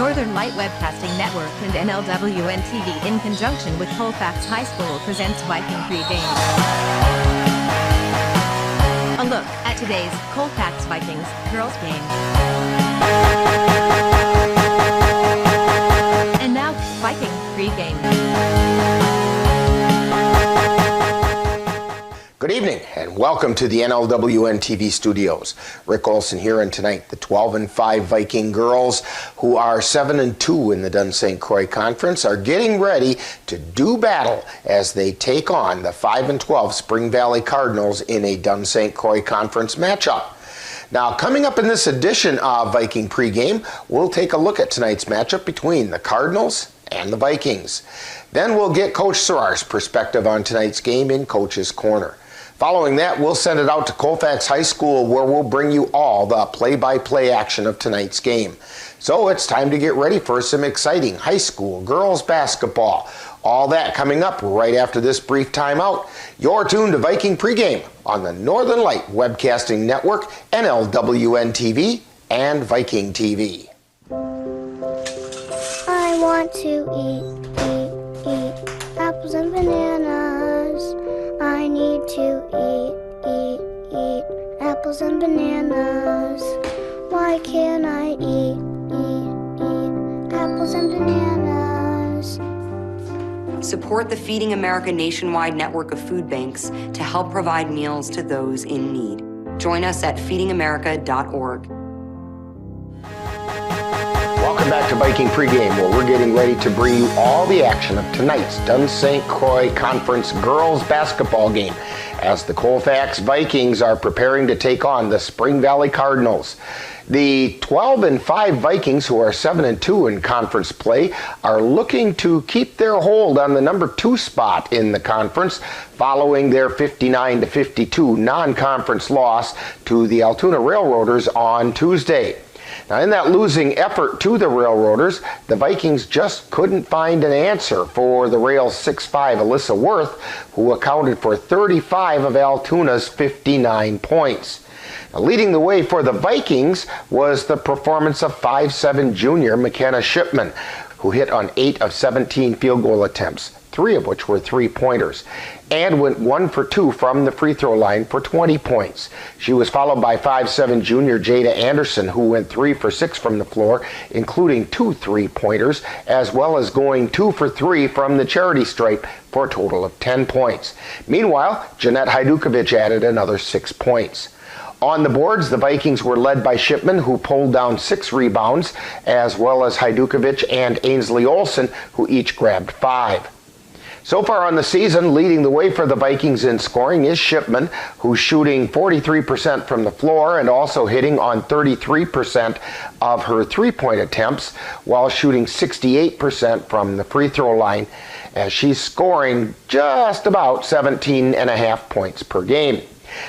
Northern Light Webcasting Network and NLWN-TV in conjunction with Colfax High School presents Viking pregame. A look at today's Colfax Vikings girls game. And now, Viking pregame. Good evening and welcome to the NLWN-TV studios. Rick Olson here, and tonight the 12-5 Viking girls, who are 7-2 in the Dunn-St Croix Conference, are getting ready to do battle as they take on the 5-12 Spring Valley Cardinals in a Dunn-St Croix Conference matchup. Now, coming up in this edition of Viking pregame, we'll take a look at tonight's matchup between the Cardinals and the Vikings. Then we'll get Coach Serrar's perspective on tonight's game in Coach's Corner. Following that, we'll send it out to Colfax High School, where we'll bring you all the play-by-play action of tonight's game. So it's time to get ready for some exciting high school girls basketball. All that coming up right after this brief timeout. You're tuned to Viking pregame on the Northern Light Webcasting Network, NLWN-TV, and Viking TV. I want to eat apples and bananas. I need to eat apples and bananas. Why can't I eat apples and bananas? Support the Feeding America nationwide network of food banks to help provide meals to those in need. Join us at feedingamerica.org. Welcome back to Viking pregame, where we're getting ready to bring you all the action of tonight's Dunn-St Croix Conference girls basketball game, as the Colfax Vikings are preparing to take on the Spring Valley Cardinals. The 12-5 Vikings, who are 7-2 in conference play, are looking to keep their hold on the number 2 spot in the conference following their 59-52 non-conference loss to the Altoona Railroaders on Tuesday. Now, in that losing effort to the Railroaders, the Vikings just couldn't find an answer for the Rail's 6'5" Alyssa Worth, who accounted for 35 of Altoona's 59 points. Now, leading the way for the Vikings was the performance of 5'7" junior McKenna Shipman, who hit on 8 of 17 field goal attempts, 3 of which were three-pointers, and went 1 for 2 from the free throw line for 20 points. She was followed by 5'7" junior Jada Anderson, who went 3 for 6 from the floor, including 2 three-pointers, as well as going 2 for 3 from the charity stripe for a total of 10 points. Meanwhile, Jeanette Hajdukovic added another 6 points. On the boards, the Vikings were led by Shipman, who pulled down 6 rebounds, as well as Hajdukovic and Ainsley Olsen, who each grabbed 5. So far on the season, leading the way for the Vikings in scoring is Shipman, who's shooting 43% from the floor and also hitting on 33% of her three-point attempts, while shooting 68% from the free throw line, as she's scoring just about 17.5 points per game.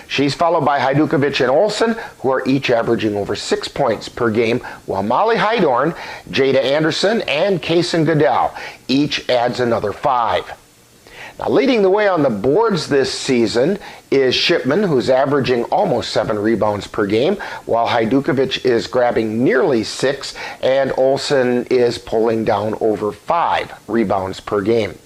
She's followed by Hajdukovic and Olsen, who are each averaging over 6 points per game, while Molly Hydorn, Jada Anderson, and Kaysen Goodell each adds another 5. Now, leading the way on the boards this season is Shipman, who's averaging almost 7 rebounds per game, while Hajdukovic is grabbing nearly 6, and Olsen is pulling down over 5 rebounds per game.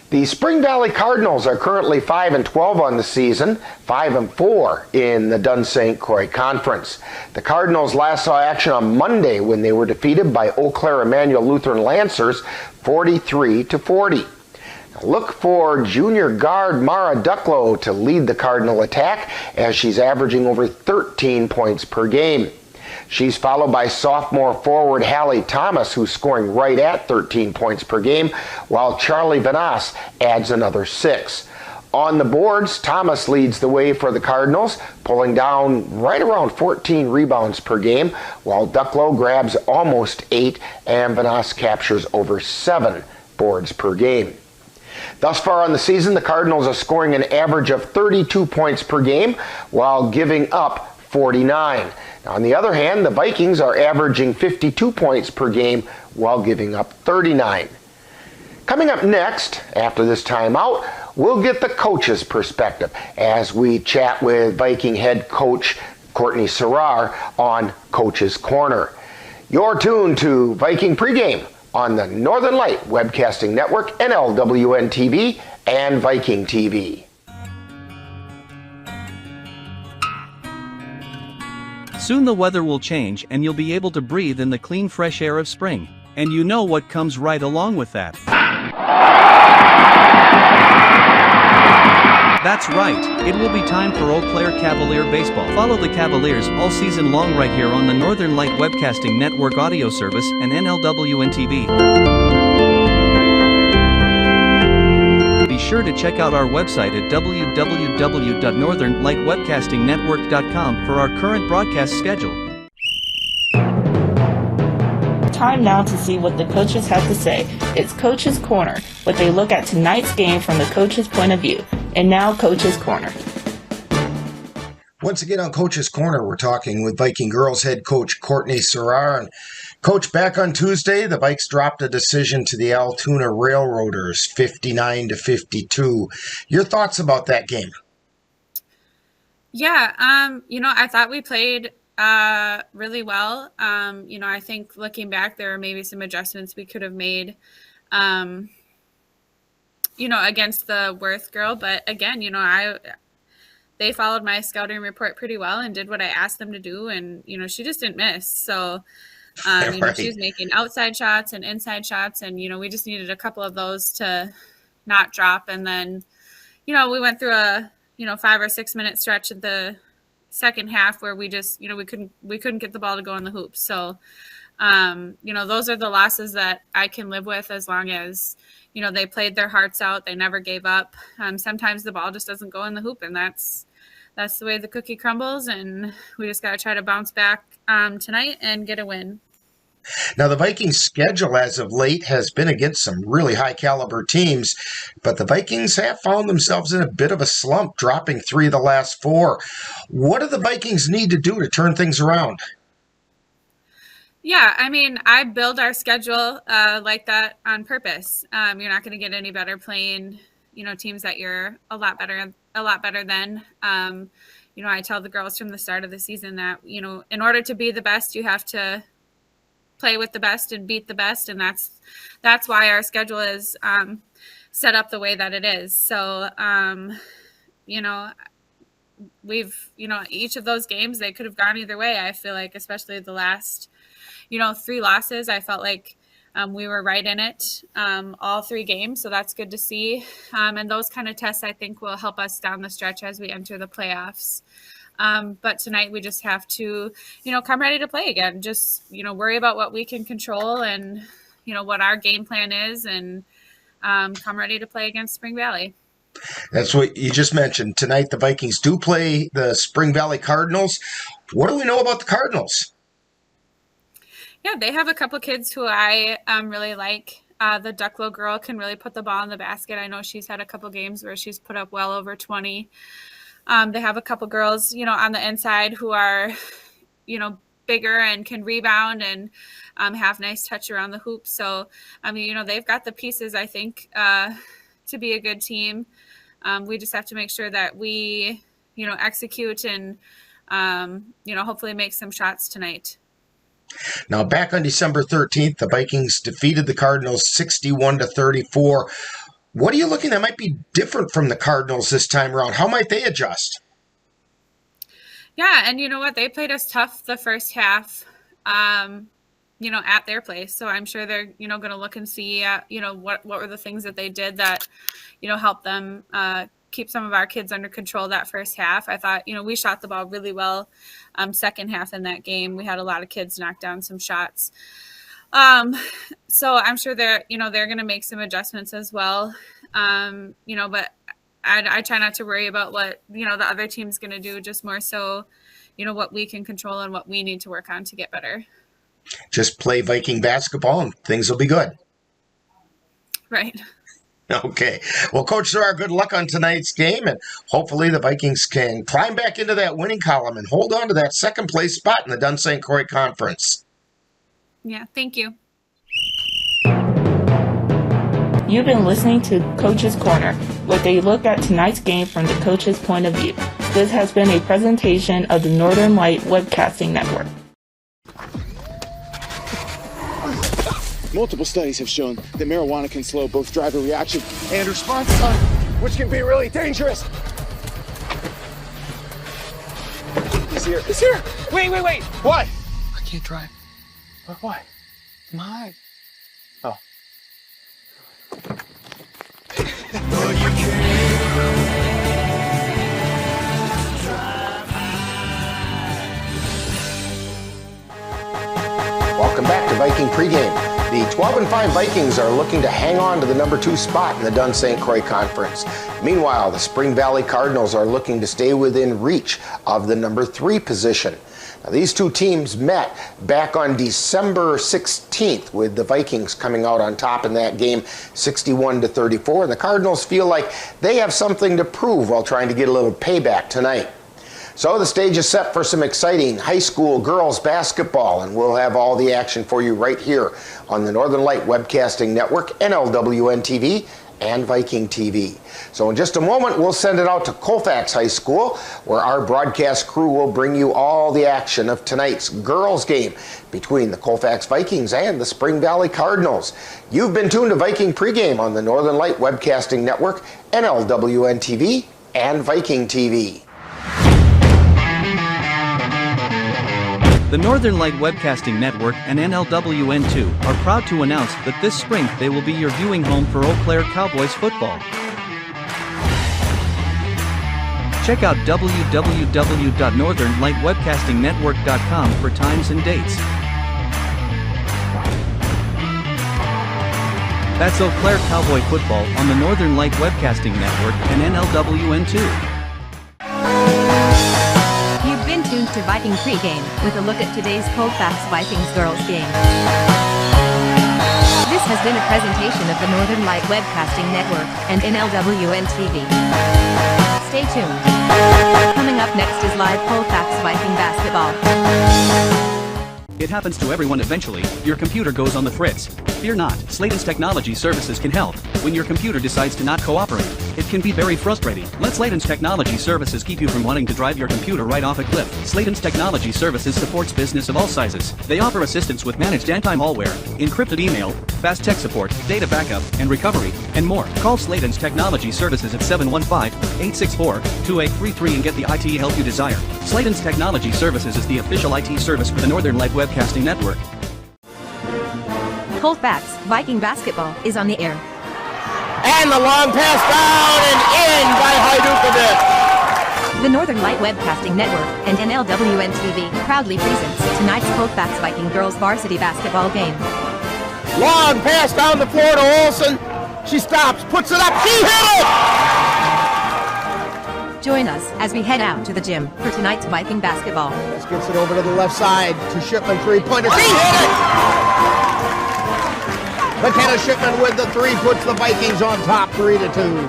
The Spring Valley Cardinals are currently 5-12 on the season, 5-4 in the Dunn-St Croix Conference. The Cardinals last saw action on Monday when they were defeated by Eau Claire Emmanuel Lutheran Lancers 43-40. Look for junior guard Mara Ducklow to lead the Cardinal attack, as she's averaging over 13 points per game. She's followed by sophomore forward Hallie Thomas, who's scoring right at 13 points per game, while Charlie Vanas adds another 6. On the boards, Thomas leads the way for the Cardinals, pulling down right around 14 rebounds per game, while Ducklow grabs almost 8 and Vanas captures over 7 boards per game. Thus far on the season, the Cardinals are scoring an average of 32 points per game while giving up 49. Now, on the other hand, the Vikings are averaging 52 points per game while giving up 39. Coming up next, after this timeout, we'll get the coach's perspective as we chat with Viking head coach Courtney Serrar on Coach's Corner. You're tuned to Viking Pregame on the Northern Light Webcasting Network, NLWN-TV, and Viking TV. Soon the weather will change and you'll be able to breathe in the clean fresh air of spring. And you know what comes right along with that. That's right, it will be time for Eau Claire Cavalier Baseball. Follow the Cavaliers all season long right here on the Northern Light Webcasting Network audio service and NLWN-TV. Be sure to check out our website at www.northernlightwebcastingnetwork.com for our current broadcast schedule. Time now to see what the coaches have to say. It's Coach's Corner, where they look at tonight's game from the coach's point of view. And now, Coach's Corner. Once again on Coach's Corner, we're talking with Viking girls head coach Courtney Serrar. And Coach, back on Tuesday, the Vikes dropped a decision to the Altoona Railroaders, 59-52. Your thoughts about that game? Yeah, I thought we played really well. I think looking back, there were maybe some adjustments we could have made, against the Worth girl. But again, they followed my scouting report pretty well and did what I asked them to do. And, she just didn't miss. So, Right. She was making outside shots and inside shots. And, we just needed a couple of those to not drop. And then, we went through a, 5 or 6 minute stretch at the second half where we just, we couldn't get the ball to go in the hoops. So, those are the losses that I can live with as long as, they played their hearts out. They never gave up. Sometimes the ball just doesn't go in the hoop, and that's the way the cookie crumbles. And we just got to try to bounce back tonight and get a win. Now, the Vikings' schedule as of late has been against some really high-caliber teams, but the Vikings have found themselves in a bit of a slump, dropping 3 of the last 4. What do the Vikings need to do to turn things around? Yeah, I build our schedule like that on purpose. You're not going to get any better playing, teams that you're a lot better than. I tell the girls from the start of the season that, in order to be the best, you have to play with the best and beat the best. And that's why our schedule is set up the way that it is. So, we've, each of those games, they could have gone either way. I feel like, especially the last, 3 losses, I felt like we were right in it all 3 games. So that's good to see. And those kind of tests, I think, will help us down the stretch as we enter the playoffs. But tonight we just have to, come ready to play again. Just, worry about what we can control and, what our game plan is, and come ready to play against Spring Valley. That's what you just mentioned. Tonight the Vikings do play the Spring Valley Cardinals. What do we know about the Cardinals? Yeah, they have a couple kids who I really like. The Ducklow girl can really put the ball in the basket. I know she's had a couple games where she's put up well over 20. They have a couple girls, on the inside who are, bigger and can rebound and have nice touch around the hoop. So, they've got the pieces, I think, to be a good team. We just have to make sure that we, execute and, hopefully make some shots tonight. Now, back on December 13th, the Vikings defeated the Cardinals 61-34. What are you looking at might be different from the Cardinals this time around? How might they adjust? Yeah, and you know what? They played us tough the first half, at their place. So I'm sure they're, going to look and see, what were the things that they did that, helped them keep some of our kids under control that first half. I thought, we shot the ball really well second half in that game. We had a lot of kids knock down some shots. So I'm sure they're going to make some adjustments as well. But I try not to worry about what, the other team's going to do, just more so, what we can control and what we need to work on to get better. Just play Viking basketball and things will be good. Right. Okay. Well, Coach Serrar, good luck on tonight's game, and hopefully the Vikings can climb back into that winning column and hold on to that second place spot in the Dunn-St. Croix Conference. Yeah, thank you. You've been listening to Coach's Corner, where they look at tonight's game from the coach's point of view. This has been a presentation of the Northern Light Webcasting Network. Multiple studies have shown that marijuana can slow both driver reaction and response time, which can be really dangerous. He's here. He's here. Wait. What? I can't drive. Why? My. Oh. Welcome back to Viking Pregame. The 12-5 Vikings are looking to hang on to the number 2 spot in the Dunn-St. Croix Conference. Meanwhile, the Spring Valley Cardinals are looking to stay within reach of the number 3 position. Now, these two teams met back on December 16th, with the Vikings coming out on top in that game 61-34, and the Cardinals feel like they have something to prove while trying to get a little payback tonight. So the stage is set for some exciting high school girls basketball, and we'll have all the action for you right here on the Northern Light Webcasting Network, NLWN-TV, and Viking TV. So in just a moment, we'll send it out to Colfax High School, where our broadcast crew will bring you all the action of tonight's girls game between the Colfax Vikings and the Spring Valley Cardinals. You've been tuned to Viking Pregame on the Northern Light Webcasting Network, NLWN-TV, and Viking TV. The Northern Light Webcasting Network and NLWN-2 are proud to announce that this spring they will be your viewing home for Eau Claire Cowboys football. Check out www.northernlightwebcastingnetwork.com for times and dates. That's Eau Claire Cowboy football on the Northern Light Webcasting Network and NLWN-2. Tuned to Viking Pregame with a look at today's Colfax Vikings girls game. This has been a presentation of the Northern Light Webcasting Network and NLWN-TV. Stay tuned. Coming up next is live Colfax Viking basketball. It happens to everyone eventually. Your computer goes on the fritz. Fear not, Sladen's Technology Services can help. When your computer decides to not cooperate, it can be very frustrating. Let Sladen's Technology Services keep you from wanting to drive your computer right off a cliff. Sladen's Technology Services supports business of all sizes. They offer assistance with managed anti-malware, encrypted email, fast tech support, data backup, and recovery, and more. Call Sladen's Technology Services at 715-864-2833 and get the IT help you desire. Sladen's Technology Services is the official IT service for the Northern Light Webcasting Network. Colfax Viking basketball is on the air. And the long pass down and in by Hajdukovic. The Northern Light Webcasting Network and NLWN-TV proudly presents tonight's Colfax Viking girls varsity basketball game. Long pass down the floor to Olsen. She stops, puts it up, she hit it! Join us as we head out to the gym for tonight's Viking basketball. This gets it over to the left side to Shipman, three-pointer. She hit it! McKenna Shipman with the 3 puts the Vikings on top 3-2.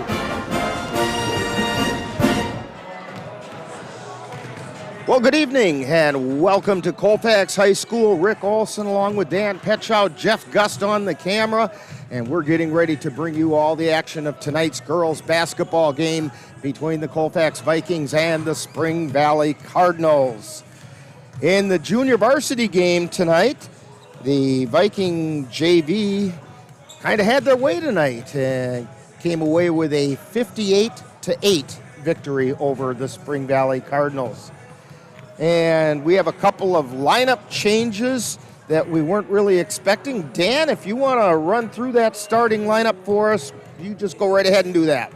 Well, good evening and welcome to Colfax High School. Rick Olson along with Dan Petschow, Jeff Gust on the camera, and we're getting ready to bring you all the action of tonight's girls basketball game between the Colfax Vikings and the Spring Valley Cardinals. In the junior varsity game tonight, the Viking JV kind of had their way tonight and came away with a 58-8 victory over the Spring Valley Cardinals. And we have a couple of lineup changes that we weren't really expecting. Dan, if you want to run through that starting lineup for us, you just go right ahead and do that.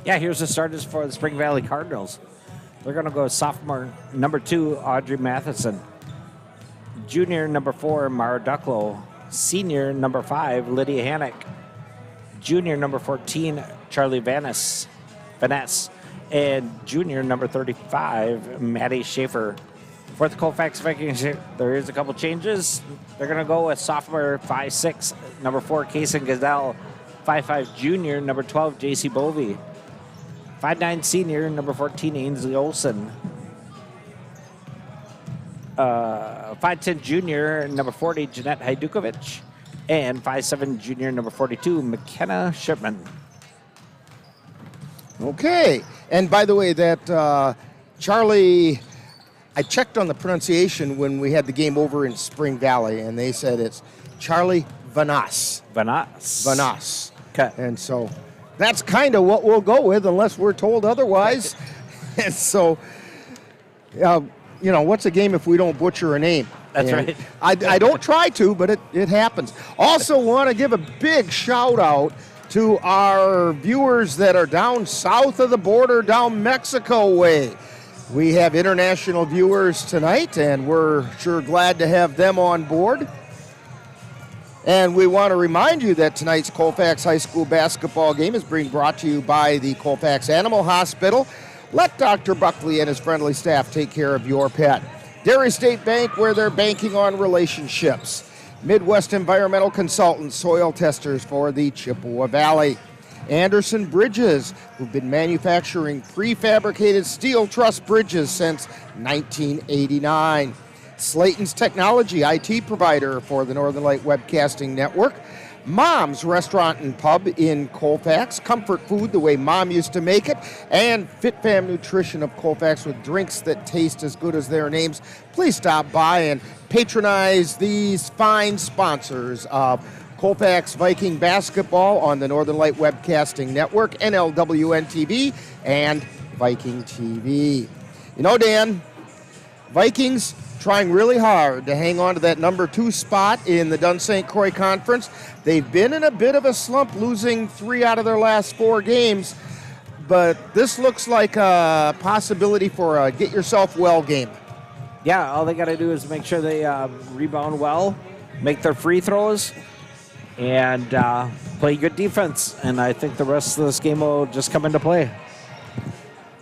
Yeah, here's the starters for the Spring Valley Cardinals. They're going to go sophomore number 2, Audrey Matheson. Junior number 4, Mara Ducklow. Senior number 5, Lydia Hannock. Junior number 14, Charlie Vaness. And junior number 35, Maddie Schaefer. For the Colfax Vikings, there is a couple changes. They're going to go with sophomore 5'6", number 4, Kason Gazelle. 5'5", junior, number 12, J.C. Bovey. 5'9", senior, number 14, Ainsley Olsen. 5'10", junior, number 40, Jeanette Hajdukovic. And 5'7", junior, number 42, McKenna Shipman. Okay. And by the way, that Charlie, I checked on the pronunciation when we had the game over in Spring Valley, and they said it's Charlie Vanas. Vanas. Okay. And so that's kind of what we'll go with unless we're told otherwise. And so, what's a game if we don't butcher a name? That's right. I don't try to, but it happens. Also want to give a big shout out to our viewers that are down south of the border, down Mexico way. We have international viewers tonight, and we're sure glad to have them on board. And we want to remind you that tonight's Colfax High School basketball game is being brought to you by the Colfax Animal Hospital. Let Dr. Buckley and his friendly staff take care of your pet. Dairy State Bank, where they're banking on relationships. Midwest Environmental Consultants, soil testers for the Chippewa Valley. Anderson Bridges, who've been manufacturing prefabricated steel truss bridges since 1989. Slayton's Technology, IT provider for the Northern Light Webcasting Network. Mom's Restaurant and Pub in Colfax. Comfort food the way Mom used to make it. And Fit Fam Nutrition of Colfax with drinks that taste as good as their names. Please stop by and patronize these fine sponsors of Colfax Viking Basketball on the Northern Light Webcasting Network, NLWN-TV, and Viking TV. You know, Dan, Vikings trying really hard to hang on to that number 2 spot in the Dunn-St. Croix Conference. They've been in a bit of a slump, losing 3 out of their last 4 games, but this looks like a possibility for a get-yourself-well game. Yeah, all they got to do is make sure they rebound well, make their free throws, and play good defense. And I think the rest of this game will just come into play.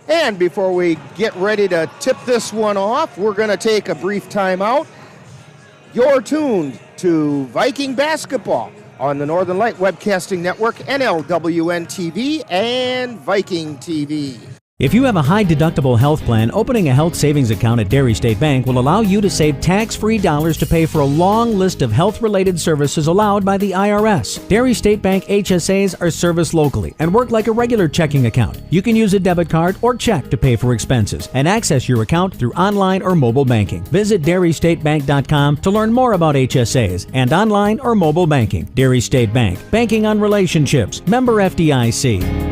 And before we get ready to tip this one off, we're going to take a brief timeout. You're tuned to Viking Basketball on the Northern Light Webcasting Network, NLWN-TV, and Viking TV. If you have a high-deductible health plan, opening a health savings account at Dairy State Bank will allow you to save tax-free dollars to pay for a long list of health-related services allowed by the IRS. Dairy State Bank HSAs are serviced locally and work like a regular checking account. You can use a debit card or check to pay for expenses and access your account through online or mobile banking. Visit DairyStateBank.com to learn more about HSAs and online or mobile banking. Dairy State Bank, banking on relationships. Member FDIC.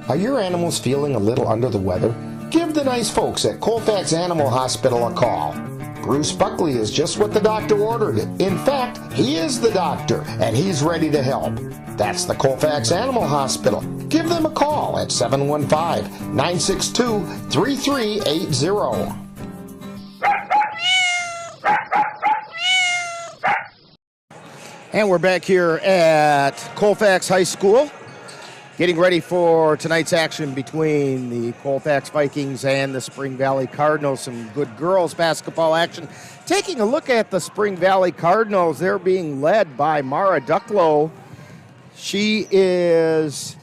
Are your animals feeling a little under the weather? Give the nice folks at Colfax Animal Hospital a call. Bruce Buckley is just what the doctor ordered. In fact, he is the doctor, and he's ready to help. That's the Colfax Animal Hospital. Give them a call at 715-962-3380. And we're back here at Colfax High School, getting ready for tonight's action between the Colfax Vikings and the Spring Valley Cardinals. Some good girls basketball action. Taking a look at the Spring Valley Cardinals, they're being led by Mara Ducklow. She is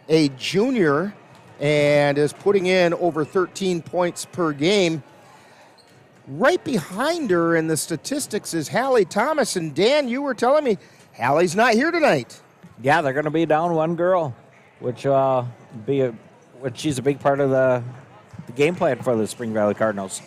a junior and is putting in over 13 points per game. Right behind her in the statistics is Hallie Thomas. And Dan, you were telling me Hallie's not here tonight. Yeah, they're going to be down one girl, which she's a big part of the game plan for the Spring Valley Cardinals.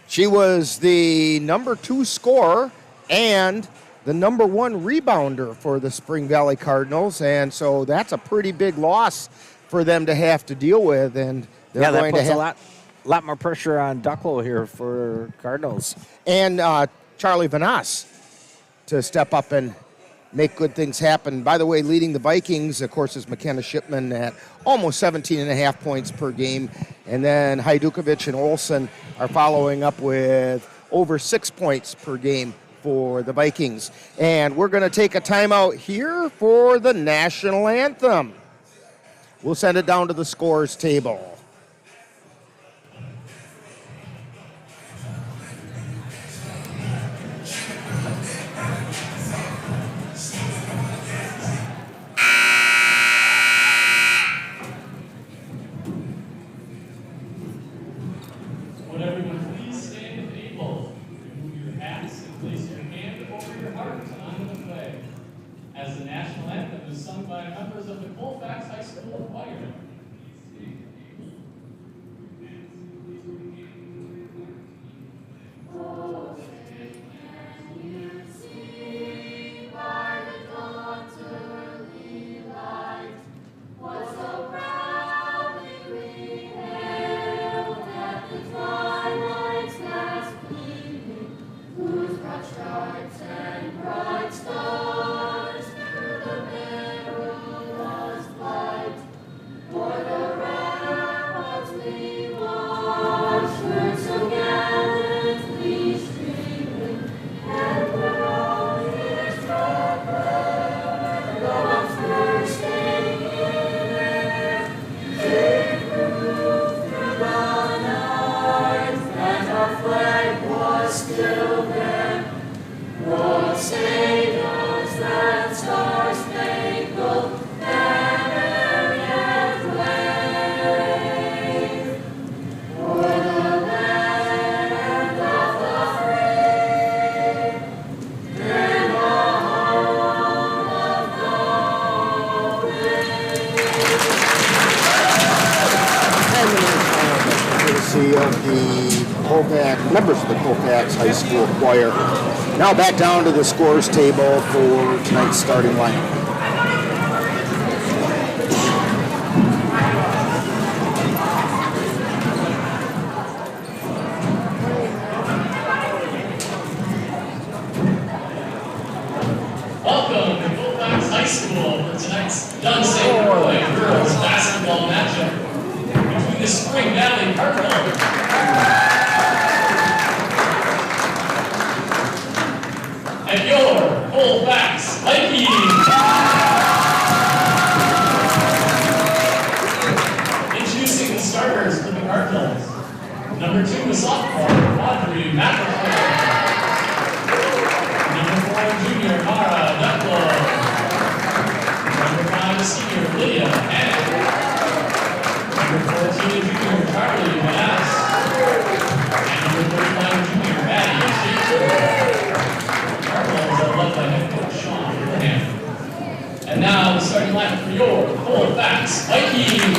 She was the number 2 scorer and the number 1 rebounder for the Spring Valley Cardinals, and so that's a pretty big loss for them to have to deal with. And they're going to have a lot more pressure on Ducklow here for Cardinals. And Charlie Vanas to step up and make good things happen. By the way, leading the Vikings, of course, is McKenna Shipman at almost 17.5 points per game. And then Hajdukovic and Olsen are following up with over 6 points per game for the Vikings. And we're going to take a timeout here for the national anthem. We'll send it down to the scores table. As the national anthem is sung by members of the Colfax High School Choir. Of the Colfax, members of the Colfax High School Choir. Now back down to the scores table for tonight's starting lineup. Welcome to Colfax High School for tonight's Dunn-St. Girls Basketball matchup between the Spring Valley Cardinals and your Colfax Vikings. Introducing the starters for the Cardinals. Number 2 is sophomore Audrey McIntyre. Number 4, junior Mara Ducklow. Number 5 is senior Lydia Hanna. Number 14 is junior Charlie Manass. And number 35 junior Maddie Schaefer. Cardinals are led by head coach Sean Graham. And now the starting lineup for your Colfax Vikings.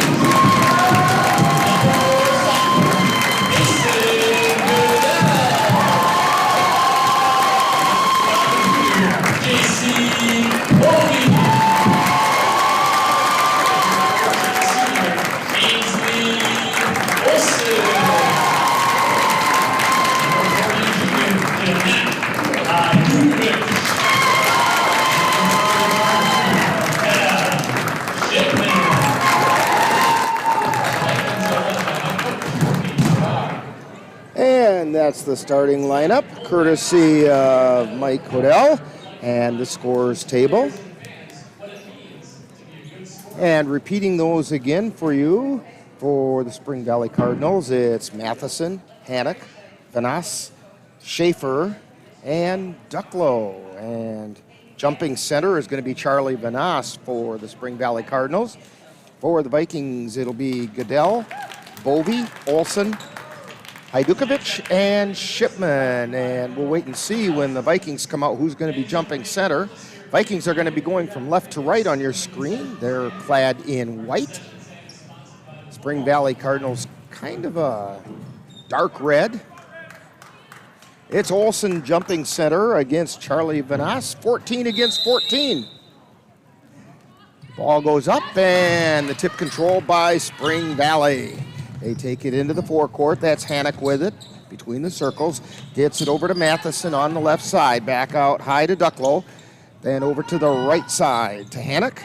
And that's the starting lineup, courtesy of Mike Hodell and the scores table. And repeating those again for you, for the Spring Valley Cardinals, it's Matheson, Hannock, Vanas, Schaefer, and Ducklow. And jumping center is going to be Charlie Vanas for the Spring Valley Cardinals. For the Vikings, it'll be Goodell, Bovey, Olson, Hajdukovic, and Shipman. And we'll wait and see when the Vikings come out who's going to be jumping center. Vikings are going to be going from left to right on your screen. They're clad in white. Spring Valley Cardinals, kind of a dark red. It's Olson jumping center against Charlie Vanas, 14 against 14. Ball goes up, and the tip control by Spring Valley. They take it into the forecourt. That's Hannock with it between the circles. Gets it over to Matheson on the left side. Back out high to Ducklow. Then over to the right side to Hannock.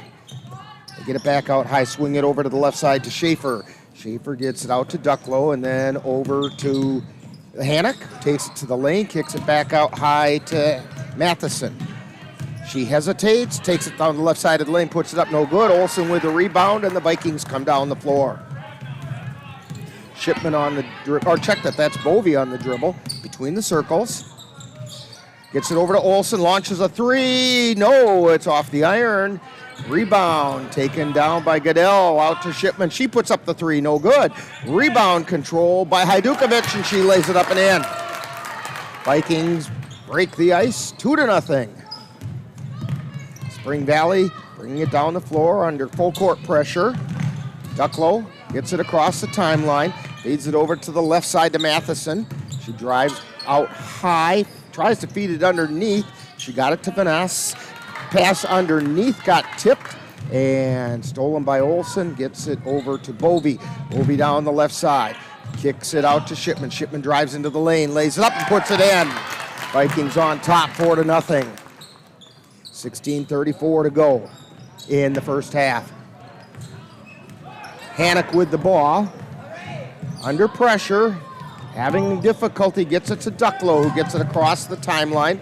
They get it back out high, swing it over to the left side to Schaefer. Schaefer gets it out to Ducklow and then over to Hannock. Takes it to the lane, kicks it back out high to Matheson. She hesitates, takes it down the left side of the lane, puts it up, no good. Olson with the rebound, and the Vikings come down the floor. Shipman on the dribble, or check that, that's Bovey on the dribble, between the circles. Gets it over to Olson, launches a three. No, it's off the iron. Rebound taken down by Goodell, out to Shipman. She puts up the three, no good. Rebound control by Hajdukovic, and she lays it up and in. Vikings break the ice, 2-0. Spring Valley bringing it down the floor under full court pressure. Ducklow gets it across the timeline, feeds it over to the left side to Matheson. She drives out high, tries to feed it underneath. She got it to Vanas. Pass underneath got tipped and stolen by Olson. Gets it over to Bovey. Bovey down the left side. Kicks it out to Shipman. Shipman drives into the lane, lays it up and puts it in. Vikings on top 4-0. 16:34 to go in the first half. Hannock with the ball. Under pressure. Having difficulty. Gets it to Ducklow, who gets it across the timeline.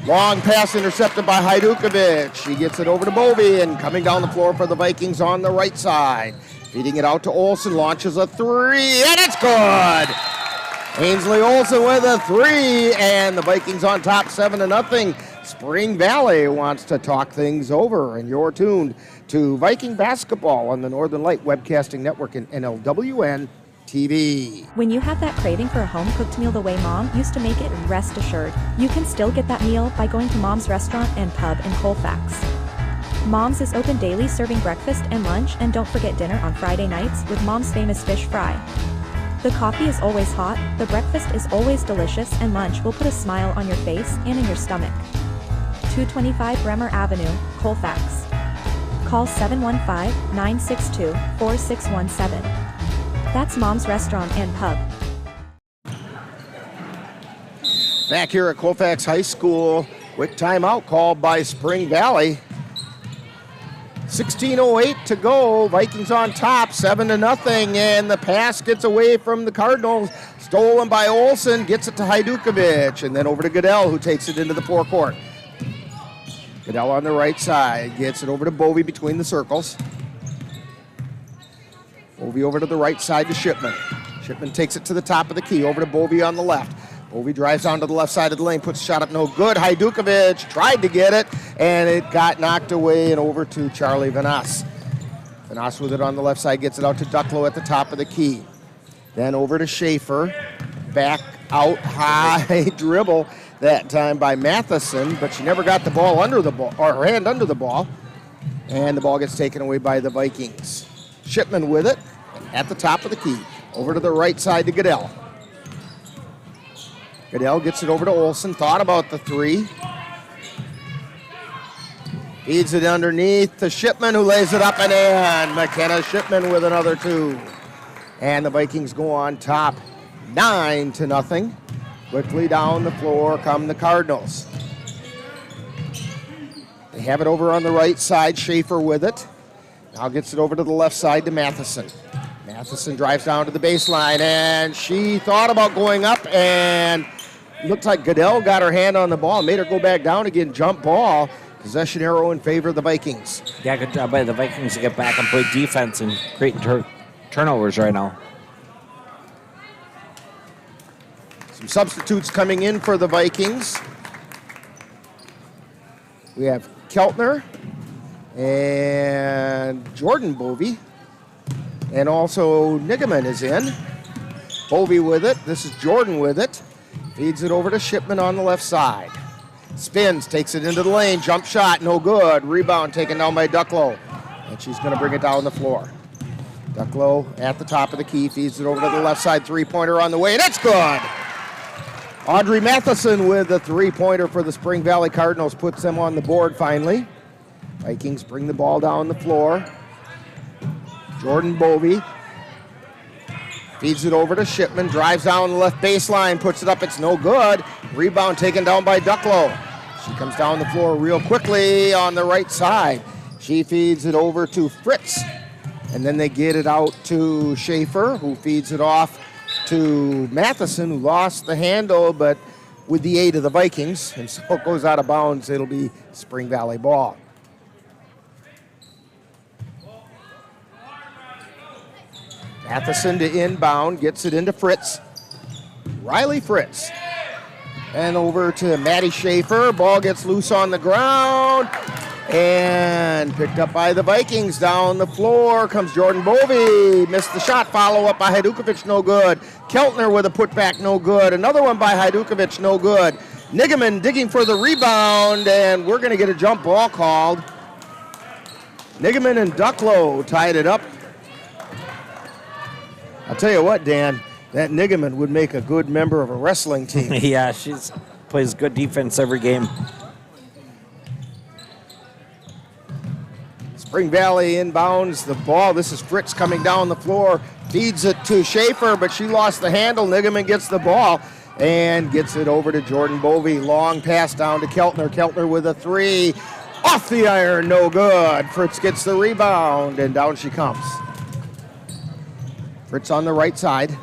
Long pass intercepted by Hajdukovic. He gets it over to Bovey, and coming down the floor for the Vikings on the right side. Feeding it out to Olsen. Launches a three, and it's good! Ainsley Olsen with a three, and the Vikings on top 7-0. Spring Valley wants to talk things over, and you're tuned to Viking basketball on the Northern Light Webcasting Network and NLWN-TV. When you have that craving for a home-cooked meal the way Mom used to make it, rest assured, you can still get that meal by going to Mom's Restaurant and Pub in Colfax. Mom's is open daily, serving breakfast and lunch, and don't forget dinner on Friday nights with Mom's famous fish fry. The coffee is always hot, the breakfast is always delicious, and lunch will put a smile on your face and in your stomach. 225 Bremer Avenue, Colfax. Call 715-962-4617. That's Mom's Restaurant and Pub. Back here at Colfax High School, quick timeout called by Spring Valley. 16:08 to go. Vikings on top, 7-0, and the pass gets away from the Cardinals. Stolen by Olsen, gets it to Hajdukovic, and then over to Goodell, who takes it into the forecourt. Goodell on the right side, gets it over to Bovey between the circles. Bovey over to the right side to Shipman. Shipman takes it to the top of the key, over to Bovey on the left. Bovey drives down to the left side of the lane, puts a shot up, no good. Hajdukovic tried to get it, and it got knocked away and over to Charlie Vanas. Vanas with it on the left side, gets it out to Ducklow at the top of the key. Then over to Schaefer, back out high dribble, that time by Matheson, but she never got the ball under the ball, or her hand under the ball, and the ball gets taken away by the Vikings. Shipman with it at the top of the key, over to the right side to Goodell. Goodell gets it over to Olsen, thought about the three. Feeds it underneath to Shipman, who lays it up and in. McKenna Shipman with another two. And the Vikings go on top 9-0. Quickly down the floor come the Cardinals. They have it over on the right side, Schaefer with it. Now gets it over to the left side to Matheson. Matheson drives down to the baseline, and she thought about going up, and looked like Goodell got her hand on the ball, made her go back down again, jump ball. Possession arrow in favor of the Vikings. Yeah, good job by the Vikings to get back and play defense and create turnovers right now. Some substitutes coming in for the Vikings. We have Keltner and Jordan Bovey. And also Nigaman is in. Bovey with it. This is Jordan with it. Feeds it over to Shipman on the left side. Spins, takes it into the lane. Jump shot, no good. Rebound taken down by Ducklow. And she's going to bring it down the floor. Ducklow at the top of the key. Feeds it over to the left side. Three-pointer on the way. That's good. Audrey Matheson with a three-pointer for the Spring Valley Cardinals. Puts them on the board finally. Vikings bring the ball down the floor. Jordan Bovey feeds it over to Shipman, drives down the left baseline, puts it up, it's no good. Rebound taken down by Ducklow. She comes down the floor real quickly on the right side. She feeds it over to Fritz, and then they get it out to Schaefer, who feeds it off to Matheson, who lost the handle, but with the aid of the Vikings, and so it goes out of bounds. It'll be Spring Valley ball. Matheson to inbound, gets it into Fritz. Riley Fritz. And over to Maddie Schaefer. Ball gets loose on the ground. And picked up by the Vikings. Down the floor comes Jordan Bovey. Missed the shot. Follow up by Hajdukovic, no good. Keltner with a putback, no good. Another one by Hajdukovic, no good. Nigaman digging for the rebound, and we're going to get a jump ball called. Nigaman and Ducklow tied it up. I'll tell you what, Dan, that Nigaman would make a good member of a wrestling team. Yeah, she plays good defense every game. Spring Valley inbounds the ball. This is Fritz coming down the floor. Feeds it to Schaefer, but she lost the handle. Nigaman gets the ball. and gets it over to Jordan Bovey. Long pass down to Keltner. Keltner with a three. Off the iron, no good. Fritz gets the rebound, and down she comes. Fritz on the right side.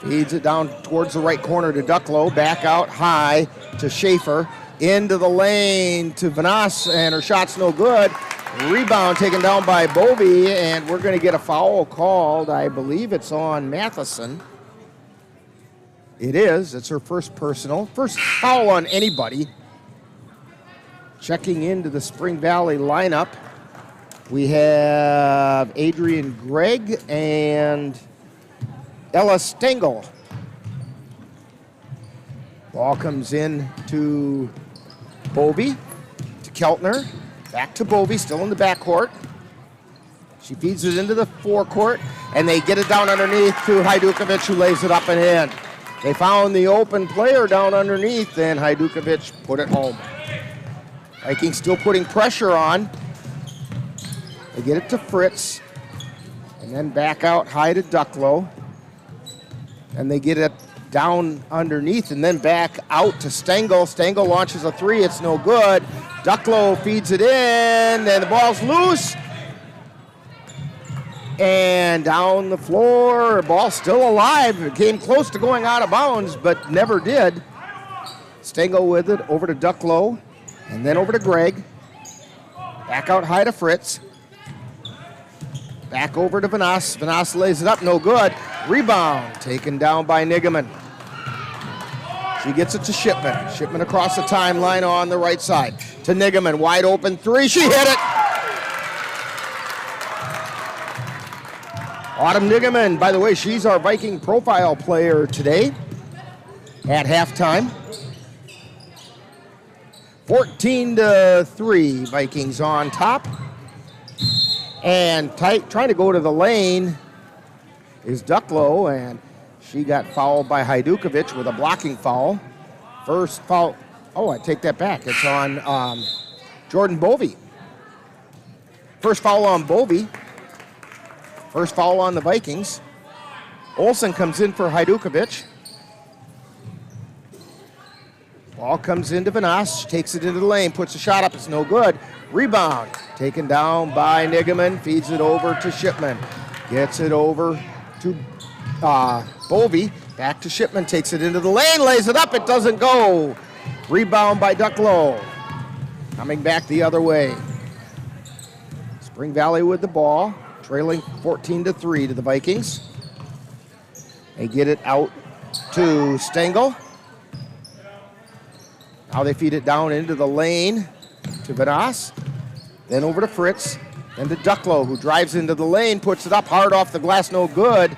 Feeds it down towards the right corner to Ducklow. Back out high to Schaefer. Into the lane to Vanas, and her shot's no good. Rebound taken down by Bovey, and we're going to get a foul called. I believe it's on Matheson. It is. It's her first personal. First foul on anybody. Checking into the Spring Valley lineup, we have Adrian Gregg and Ella Stengel. Ball comes in to Bovey, to Keltner, back to Bovey, still in the backcourt. She feeds it into the forecourt, and they get it down underneath to Hajdukovic, who lays it up and in. They found the open player down underneath, and Hajdukovic put it home. Vikings still putting pressure on. They get it to Fritz, and then back out high to Ducklow. And they get it down underneath and then back out to Stengel. Stengel launches a three. It's no good. Ducklow feeds it in, and the ball's loose. And down the floor, ball still alive. It came close to going out of bounds, but never did. Stengel with it over to Ducklow, and then over to Gregg. Back out high to Fritz. Back over to Vanas. Vanas lays it up, no good. Rebound taken down by Nigaman. She gets it to Shipman. Shipman across the timeline on the right side to Nigaman. Wide open three. She hit it. Autumn Nigaman, by the way, she's our Viking profile player today at halftime. 14-3, Vikings on top. And trying to go to the lane is Ducklow, and she got fouled by Hajdukovic with a blocking foul. First foul, I take that back. It's on Jordan Bovey. First foul on Bovey. First foul on the Vikings. Olsen comes in for Hajdukovic. Ball comes into Vanas, takes it into the lane, puts a shot up, it's no good. Rebound, taken down by Nigaman, feeds it over to Shipman. Gets it over to Bovey, back to Shipman, takes it into the lane, lays it up, it doesn't go. Rebound by Ducklow. Coming back the other way. Spring Valley with the ball, trailing 14-3 to the Vikings. They get it out to Stengel. Now they feed it down into the lane to Vanas, then over to Fritz, then to Ducklow, who drives into the lane, puts it up hard off the glass, no good.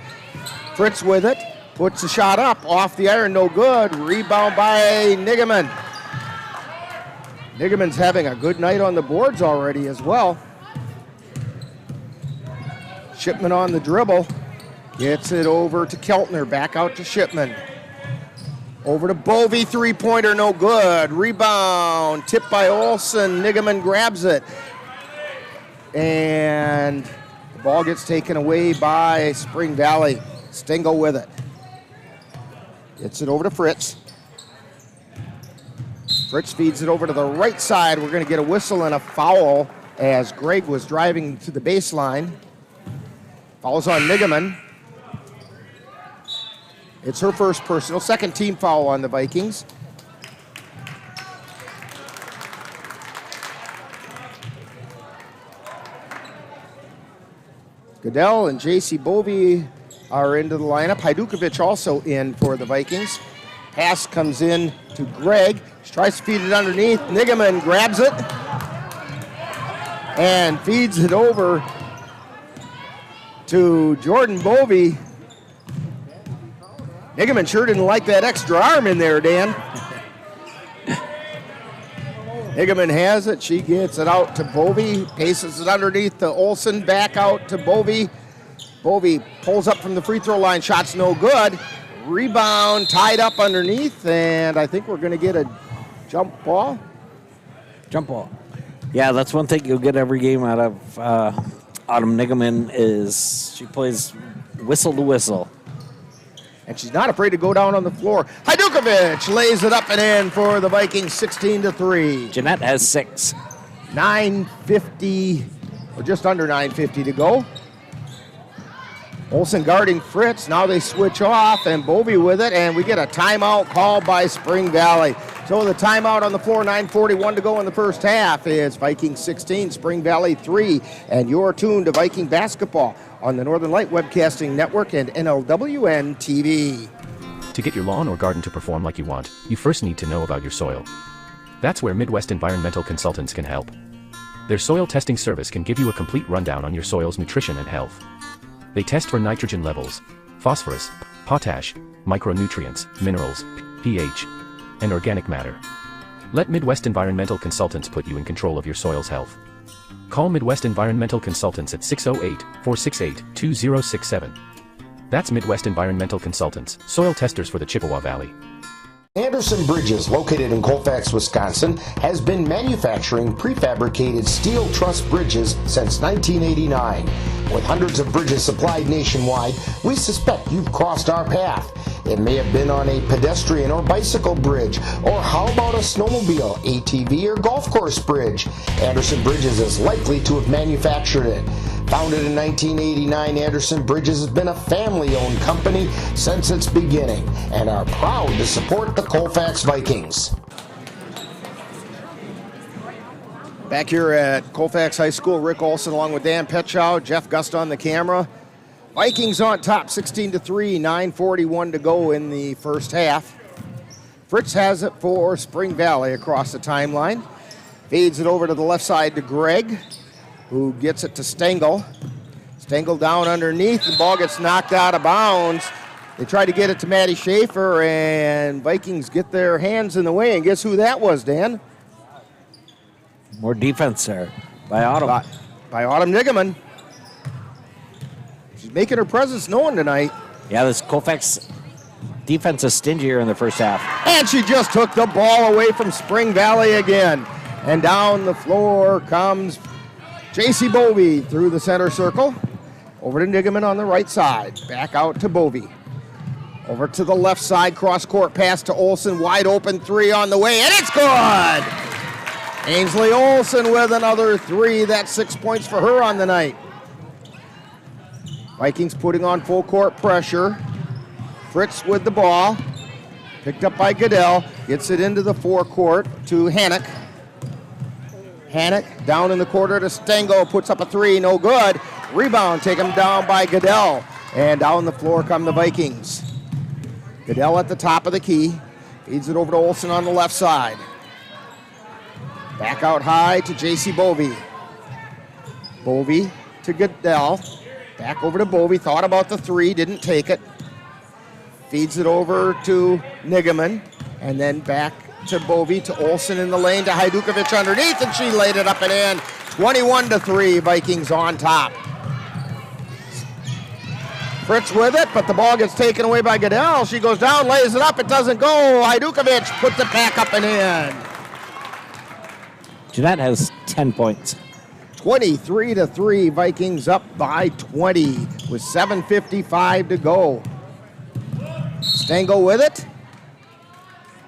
Fritz with it, puts the shot up, off the iron, no good. Rebound by Nigaman. Nigaman's having a good night on the boards already as well. Shipman on the dribble, gets it over to Keltner, back out to Shipman. Over to Bovey, three-pointer, no good. Rebound, tipped by Olsen. Nigaman grabs it. And the ball gets taken away by Spring Valley. Stengel with it. Gets it over to Fritz. Fritz feeds it over to the right side. We're going to get a whistle and a foul as Gregg was driving to the baseline. Fouls on Nigaman. It's her first personal, second team foul on the Vikings. Goodell and J.C. Bovey are into the lineup. Hajdukovic also in for the Vikings. Pass comes in to Gregg. She tries to feed it underneath. Nigaman grabs it and feeds it over to Jordan Bovey. Nigaman sure didn't like that extra arm in there, Dan. Nigaman has it. She gets it out to Bovey. Paces it underneath to Olsen. Back out to Bovey. Bovey pulls up from the free throw line. Shot's no good. Rebound tied up underneath. And I think we're going to get a jump ball. Jump ball. Yeah, that's one thing you'll get every game out of Autumn Nigaman is she plays whistle to whistle. and she's not afraid to go down on the floor. Hajdukovic lays it up and in for the Vikings, 16-3. Jeanette has 6. 9:50, or just under 9:50 to go. Olsen guarding Fritz. Now they switch off, and Bovey with it, and we get a timeout called by Spring Valley. So the timeout on the floor, 9:41 to go in the first half, is Vikings 16, Spring Valley 3, and you're tuned to Viking basketball on the Northern Light Webcasting Network and NLWN-TV. To get your lawn or garden to perform like you want, you first need to know about your soil. That's where Midwest Environmental Consultants can help. Their soil testing service can give you a complete rundown on your soil's nutrition and health. They test for nitrogen levels, phosphorus, potash, micronutrients, minerals, pH, and organic matter. Let Midwest Environmental Consultants put you in control of your soil's health. Call Midwest Environmental Consultants at 608-468-2067. That's Midwest Environmental Consultants, soil testers for the Chippewa Valley. Anderson Bridges, located in Colfax, Wisconsin, has been manufacturing prefabricated steel truss bridges since 1989. With hundreds of bridges supplied nationwide, we suspect you've crossed our path. It may have been on a pedestrian or bicycle bridge, or how about a snowmobile, ATV, or golf course bridge? Anderson Bridges is likely to have manufactured it. Founded in 1989, Anderson Bridges has been a family-owned company since its beginning and are proud to support the Colfax Vikings. Back here at Colfax High School, Rick Olson along with Dan Petchow, Jeff Gust on the camera. Vikings on top, 16-3, 9:41 to go in the first half. Fritz has it for Spring Valley across the timeline. Feeds it over to the left side to Greg, who gets it to Stengel. Stengel down underneath, the ball gets knocked out of bounds. They try to get it to Maddie Schaefer, and Vikings get their hands in the way, and guess who that was, Dan? More defense there by Autumn. By Autumn Nigaman. She's making her presence known tonight. Yeah, this Colfax defense is stingier in the first half. And she just took the ball away from Spring Valley again. And down the floor comes J.C. Bovey through the center circle. Over to Nigaman on the right side. Back out to Bovey. Over to the left side, cross-court pass to Olsen. Wide open three on the way, and it's good! Ainsley Olsen with another three. That's 6 points for her on the night. Vikings putting on full court pressure. Fritz with the ball. Picked up by Goodell. Gets it into the forecourt to Hannock. Hannock down in the quarter to Stengel. Puts up a three. No good. Rebound taken down by Goodell. And down the floor come the Vikings. Goodell at the top of the key. Feeds it over to Olsen on the left side. Back out high to J.C. Bovey. Bovey to Goodell. Back over to Bovey. Thought about the three. Didn't take it. Feeds it over to Nigaman. And then back to Bovey to Olsen in the lane to Hajdukovic underneath. And she laid it up and in. 21-3. Vikings on top. Fritz with it, but the ball gets taken away by Goodell. She goes down, lays it up. It doesn't go. Hajdukovic puts it back up and in. Jeanette has 10 points. 23-3, Vikings up by 20 with 7:55 to go. Stengel with it.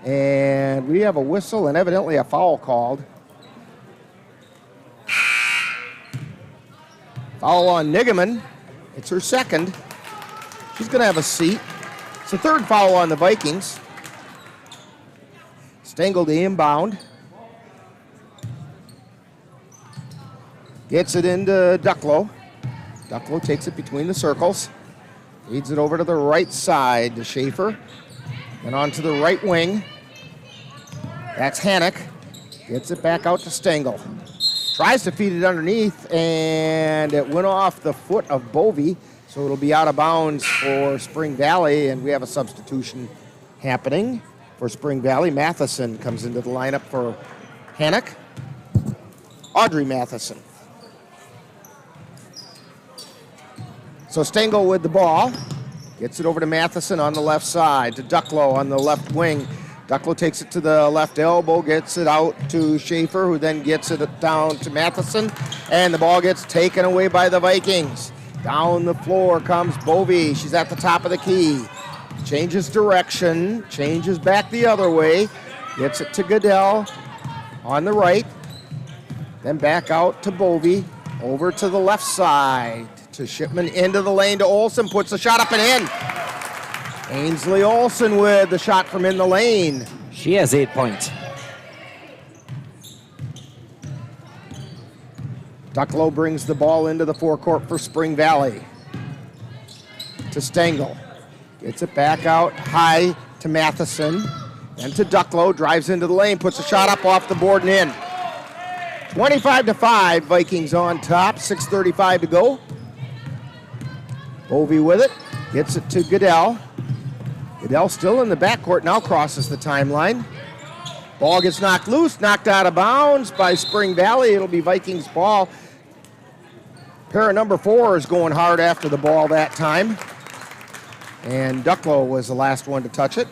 And we have a whistle and evidently a foul called. Foul on Nigaman. It's her second. She's going to have a seat. It's the third foul on the Vikings. Stengel to inbound. Gets it into Ducklow. Ducklow takes it between the circles. Feeds it over to the right side to Schaefer. Then on to the right wing. That's Hannock. Gets it back out to Stengel. Tries to feed it underneath, and it went off the foot of Bovey, so it'll be out of bounds for Spring Valley, and we have a substitution happening for Spring Valley. Matheson comes into the lineup for Hannock. Audrey Matheson. So Stengel with the ball. Gets it over to Matheson on the left side, to Ducklow on the left wing. Ducklow takes it to the left elbow, gets it out to Schaefer, who then gets it down to Matheson, and the ball gets taken away by the Vikings. Down the floor comes Bovey. She's at the top of the key. changes direction, changes back the other way, gets it to Goodell on the right, then back out to Bovey, over to the left side, to Shipman into the lane to Olsen, puts the shot up and in. Ainsley Olsen with the shot from in the lane. She has 8 points. Ducklow brings the ball into the forecourt for Spring Valley. To Stengel. Gets it back out high to Matheson. Then to Ducklow, drives into the lane, puts a shot up off the board and in. 25-5, Vikings on top, 6:35 to go. Bovey with it, gets it to Goodell. Goodell still in the backcourt, now crosses the timeline. Ball gets knocked loose, knocked out of bounds by Spring Valley. It'll be Vikings ball. Pair of number 4 is going hard after the ball that time. And Ducklow was the last one to touch it.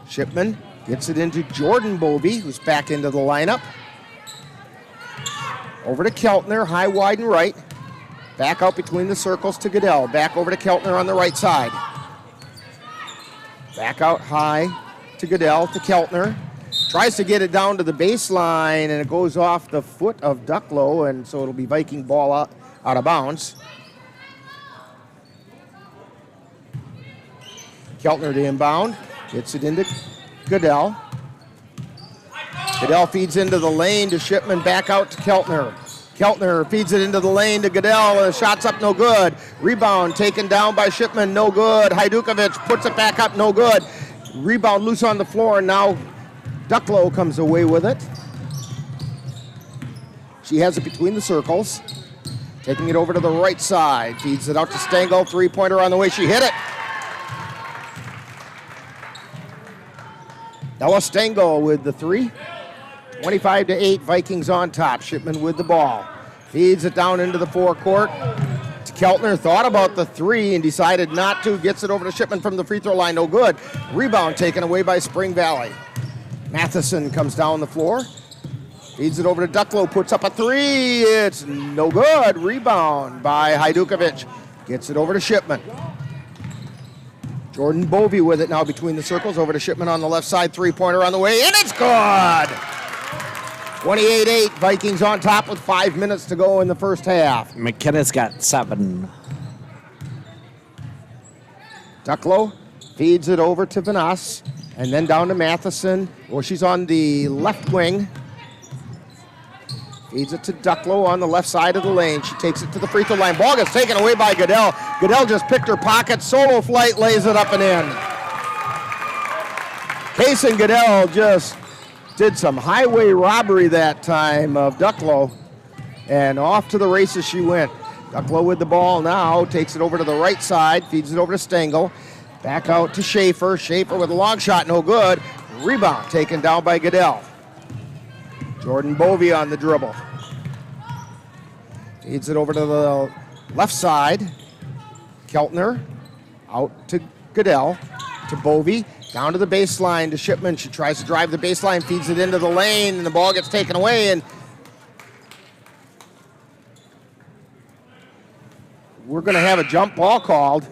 Shipman gets it into Jordan Bovey, who's back into the lineup. Over to Keltner, high, wide, and right. Back out between the circles to Goodell. Back over to Keltner on the right side. Back out high to Goodell, to Keltner. Tries to get it down to the baseline, and it goes off the foot of Ducklow, and so it'll be Viking ball out of bounds. Keltner to inbound. Gets it into Goodell. Goodell feeds into the lane to Shipman, back out to Keltner. Keltner feeds it into the lane to Goodell, and the shot's up, no good. Rebound taken down by Shipman, no good. Hajdukovic puts it back up, no good. Rebound loose on the floor, and now Ducklow comes away with it. She has it between the circles. Taking it over to the right side. Feeds it out to Stengel. Three-pointer on the way. She hit it. Ella Stengel with the three. 25-8, Vikings on top. Shipman with the ball. Feeds it down into the forecourt. Keltner thought about the three and decided not to. Gets it over to Shipman from the free throw line. No good. Rebound taken away by Spring Valley. Matheson comes down the floor. Feeds it over to Ducklow. Puts up a three. It's no good. Rebound by Hajdukovic. Gets it over to Shipman. Jordan Bovey with it now between the circles. Over to Shipman on the left side. Three-pointer on the way. And it's good! 28-8. Vikings on top with 5 minutes to go in the first half. McKenna's got 7. Ducklow feeds it over to Vanasse. And then down to Matheson. Well, she's on the left wing. Feeds it to Ducklow on the left side of the lane. She takes it to the free throw line. Ball gets taken away by Goodell. Goodell just picked her pocket. Solo flight, lays it up and in. Kaysen Goodell just did some highway robbery that time of Ducklow. And off to the races she went. Ducklow with the ball now. Takes it over to the right side. Feeds it over to Stengel. Back out to Schaefer. Schaefer with a long shot, no good. Rebound taken down by Goodell. Jordan Bovey on the dribble. Feeds it over to the left side. Keltner out to Goodell, to Bovey, down to the baseline to Shipman. She tries to drive the baseline, feeds it into the lane, and the ball gets taken away. And we're going to have a jump ball called.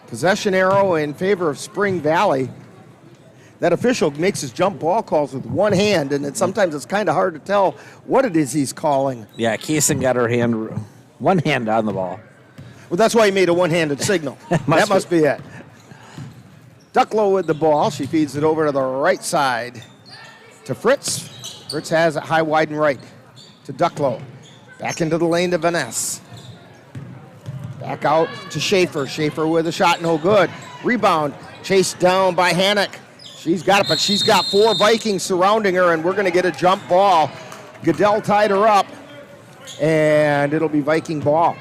Possession arrow in favor of Spring Valley. That official makes his jump ball calls with one hand, and sometimes it's kind of hard to tell what it is he's calling. Yeah, Kaysen got her one hand on the ball. Well, that's why he made a one-handed signal. That must be it. Ducklow with the ball. She feeds it over to the right side to Fritz. Fritz has it high, wide, and right to Ducklow. Back into the lane to Vanasse. Back out to Schaefer. Schaefer with a shot, no good. Rebound chased down by Hannock. She's got it, but she's got 4 Vikings surrounding her, and we're going to get a jump ball. Goodell tied her up, and it'll be Viking ball.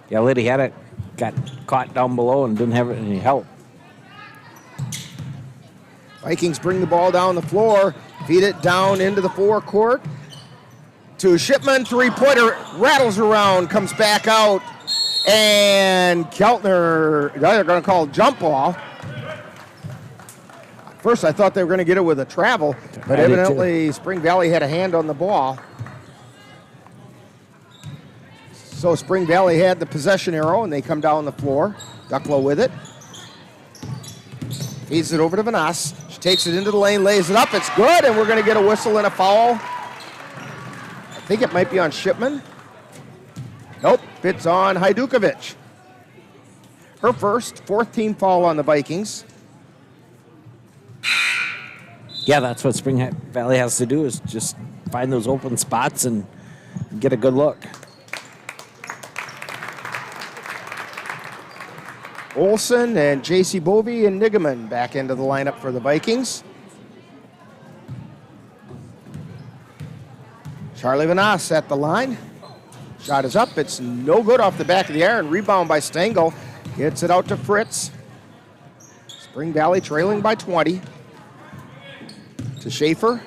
Yeah, Liddy Hannock got caught down below and didn't have any help. Vikings bring the ball down the floor, feed it down into the forecourt to Shipman. Three-pointer rattles around, comes back out, and Keltner, they're going to call it jump ball. First, I thought they were going to get it with a travel, but evidently Spring Valley had a hand on the ball. So Spring Valley had the possession arrow, and they come down the floor. Ducklow with it. Feeds it over to Vanasse. She takes it into the lane, lays it up. It's good, and we're going to get a whistle and a foul. I think it might be on Shipman. Nope, it's on Hajdukovic. Her first, fourth team foul on the Vikings. Yeah, that's what Spring Valley has to do, is just find those open spots and get a good look. Olsen and J.C. Bovey and Nigaman back into the lineup for the Vikings. Charlie Vanasse at the line. Shot is up. It's no good off the back of the iron. Rebound by Stengel. Gets it out to Fritz. Spring Valley trailing by 20. To Schaefer.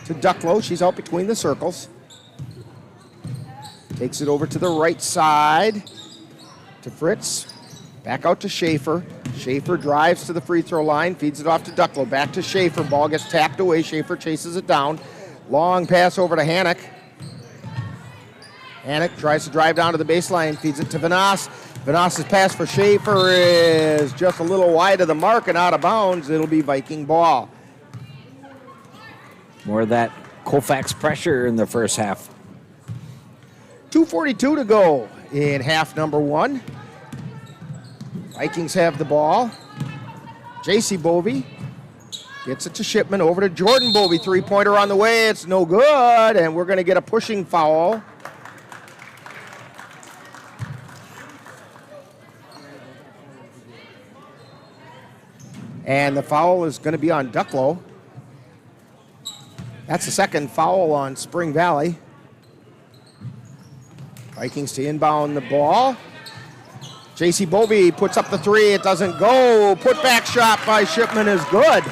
To Ducklow. She's out between the circles. Takes it over to the right side. To Fritz. Back out to Schaefer. Schaefer drives to the free throw line. Feeds it off to Ducklow. Back to Schaefer. Ball gets tapped away. Schaefer chases it down. Long pass over to Hannock. Hannock tries to drive down to the baseline. Feeds it to Vanasse. Vanasse's pass for Schaefer is just a little wide of the mark and out of bounds. It'll be Viking ball. More of that Colfax pressure in the first half. 2:42 to go in half number one. Vikings have the ball. J.C. Bovey gets it to Shipman, over to Jordan Bovey. Three-pointer on the way. It's no good, and we're going to get a pushing foul. And the foul is going to be on Ducklow. That's the second foul on Spring Valley. Vikings to inbound the ball. J.C. Bovey puts up the three. It doesn't go. Put back shot by Shipman is good.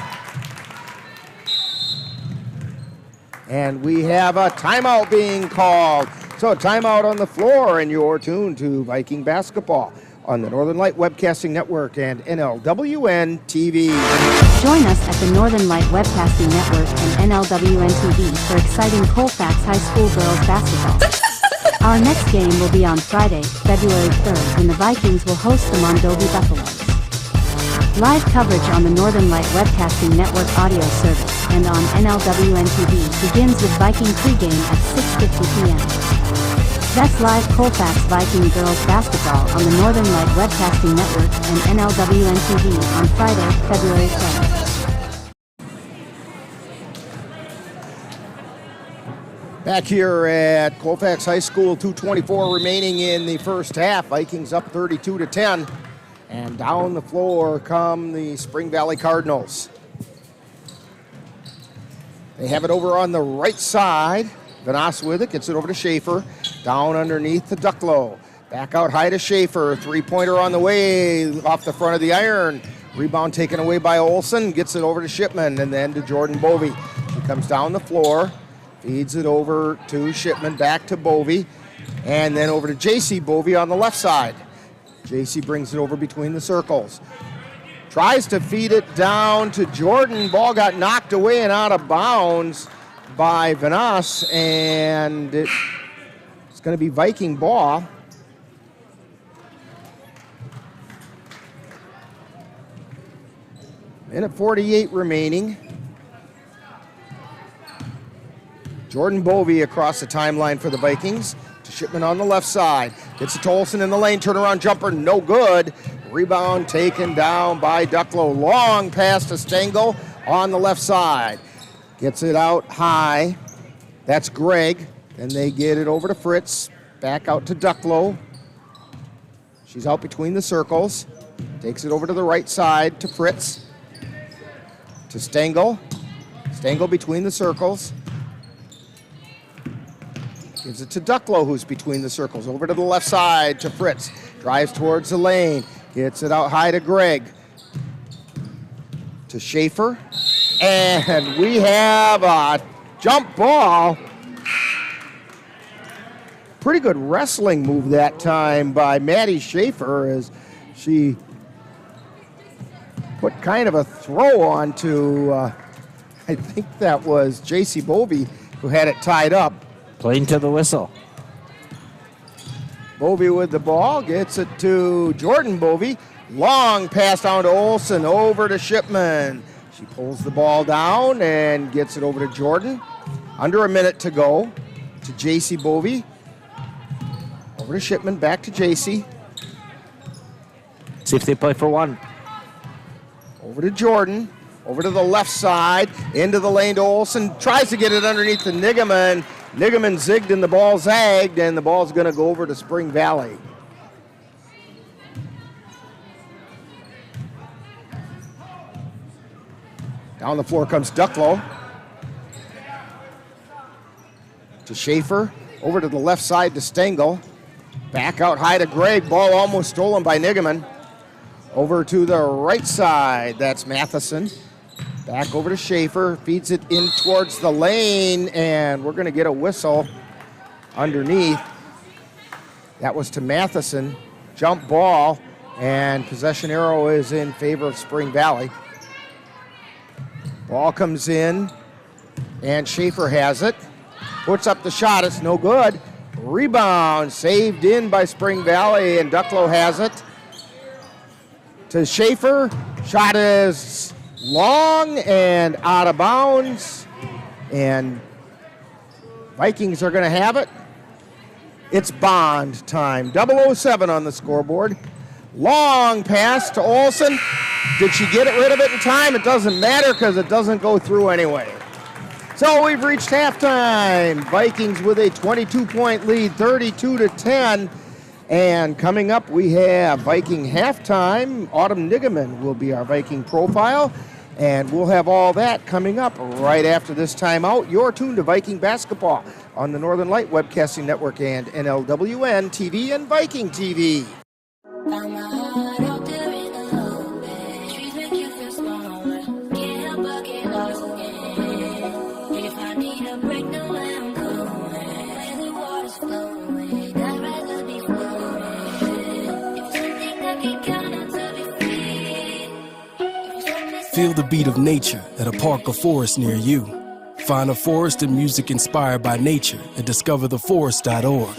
And we have a timeout being called. So a timeout on the floor, and you're tuned to Viking basketball on the Northern Light Webcasting Network and NLWN-TV. Join us at the Northern Light Webcasting Network and NLWN-TV for exciting Colfax High School girls basketball. Our next game will be on Friday, February 3rd, when the Vikings will host the Mondovi Buffaloes. Live coverage on the Northern Light Webcasting Network audio service and on NLWN-TV begins with Viking pregame at 6:50 p.m. That's live Colfax Viking Girls Basketball on the Northern Light Webcasting Network and NLWN-TV on Friday, February 3rd. Back here at Colfax High School, 2:24 remaining in the first half. Vikings up 32-10. And down the floor come the Spring Valley Cardinals. They have it over on the right side. Vanasse with it, gets it over to Schaefer. Down underneath to Ducklow. Back out high to Schaefer. Three-pointer on the way, off the front of the iron. Rebound taken away by Olsen. Gets it over to Shipman and then to Jordan Bovey. He comes down the floor, feeds it over to Shipman, back to Bovey, and then over to J.C. Bovey on the left side. J.C. brings it over between the circles. Tries to feed it down to Jordan. Ball got knocked away and out of bounds by Vanasse, and it's going to be Viking ball. Minute 48 remaining. Jordan Bovey across the timeline for the Vikings. To Shipman on the left side. Gets it to Olsen in the lane. Turnaround jumper, no good. Rebound taken down by Ducklow. Long pass to Stengel on the left side. Gets it out high. That's Gregg. Then they get it over to Fritz. Back out to Ducklow. She's out between the circles. Takes it over to the right side to Fritz. To Stengel. Stengel between the circles. Gives it to Ducklow, who's between the circles. Over to the left side to Fritz. Drives towards the lane. Gets it out high to Gregg. To Schaefer. And we have a jump ball. Pretty good wrestling move that time by Maddie Schaefer as she put kind of a throw on to, I think that was J.C. Bovey who had it tied up. Playing to the whistle. Bovey with the ball, gets it to Jordan Bovey. Long pass down to Olsen, over to Shipman. She pulls the ball down and gets it over to Jordan. Under a minute to go to JC Bovey. Over to Shipman, back to JC. See if they play for one. Over to Jordan. Over to the left side. Into the lane to Olsen. Tries to get it underneath the Nigaman. Nigaman zigged and the ball zagged, and the ball's going to go over to Spring Valley. Down the floor comes Ducklow. To Schaefer. Over to the left side to Stengel. Back out high to Gregg. Ball almost stolen by Nigaman. Over to the right side. That's Matheson. Back over to Schaefer. Feeds it in towards the lane. And we're going to get a whistle underneath. That was to Matheson. Jump ball. And possession arrow is in favor of Spring Valley. Ball comes in. And Schaefer has it. Puts up the shot. It's no good. Rebound. Saved in by Spring Valley. And Ducklow has it. To Schaefer. Shot is long and out of bounds. And Vikings are going to have it. It's Bond time. 007 on the scoreboard. Long pass to Olsen. Did she get rid of it in time? It doesn't matter because it doesn't go through anyway. So we've reached halftime. Vikings with a 22-point lead, 32-10. And coming up, we have Viking halftime. Autumn Nigaman will be our Viking profile. And we'll have all that coming up right after this timeout. You're tuned to Viking basketball on the Northern Light Webcasting Network and NLWN-TV and Viking TV. Feel the beat of nature at a park or forest near you. Find a forest and music inspired by nature at discovertheforest.org.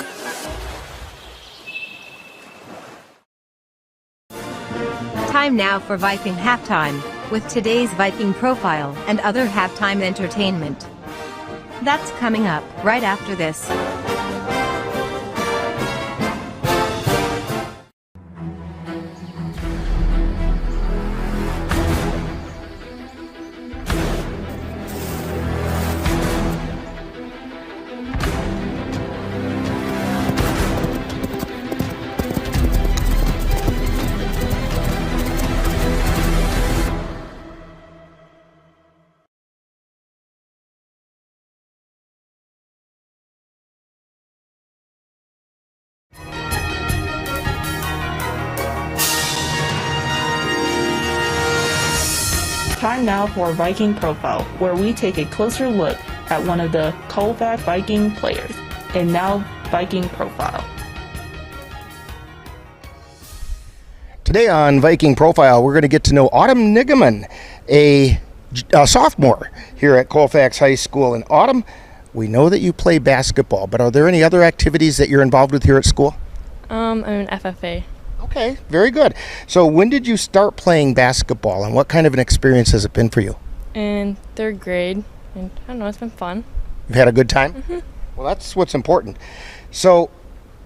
Time now for Viking Halftime, with today's Viking profile and other halftime entertainment. That's coming up right after this. Time now for Viking Profile, where we take a closer look at one of the Colfax Viking players. And now, Viking Profile. Today on Viking Profile, we're going to get to know Autumn Nigaman, a sophomore here at Colfax High School. And Autumn, we know that you play basketball, but are there any other activities that you're involved with here at school? I'm an FFA. Okay, very good. So when did you start playing basketball, and what kind of an experience has it been for you? In third grade, and I don't know, it's been fun. You've had a good time? Mm-hmm. Well, that's what's important. So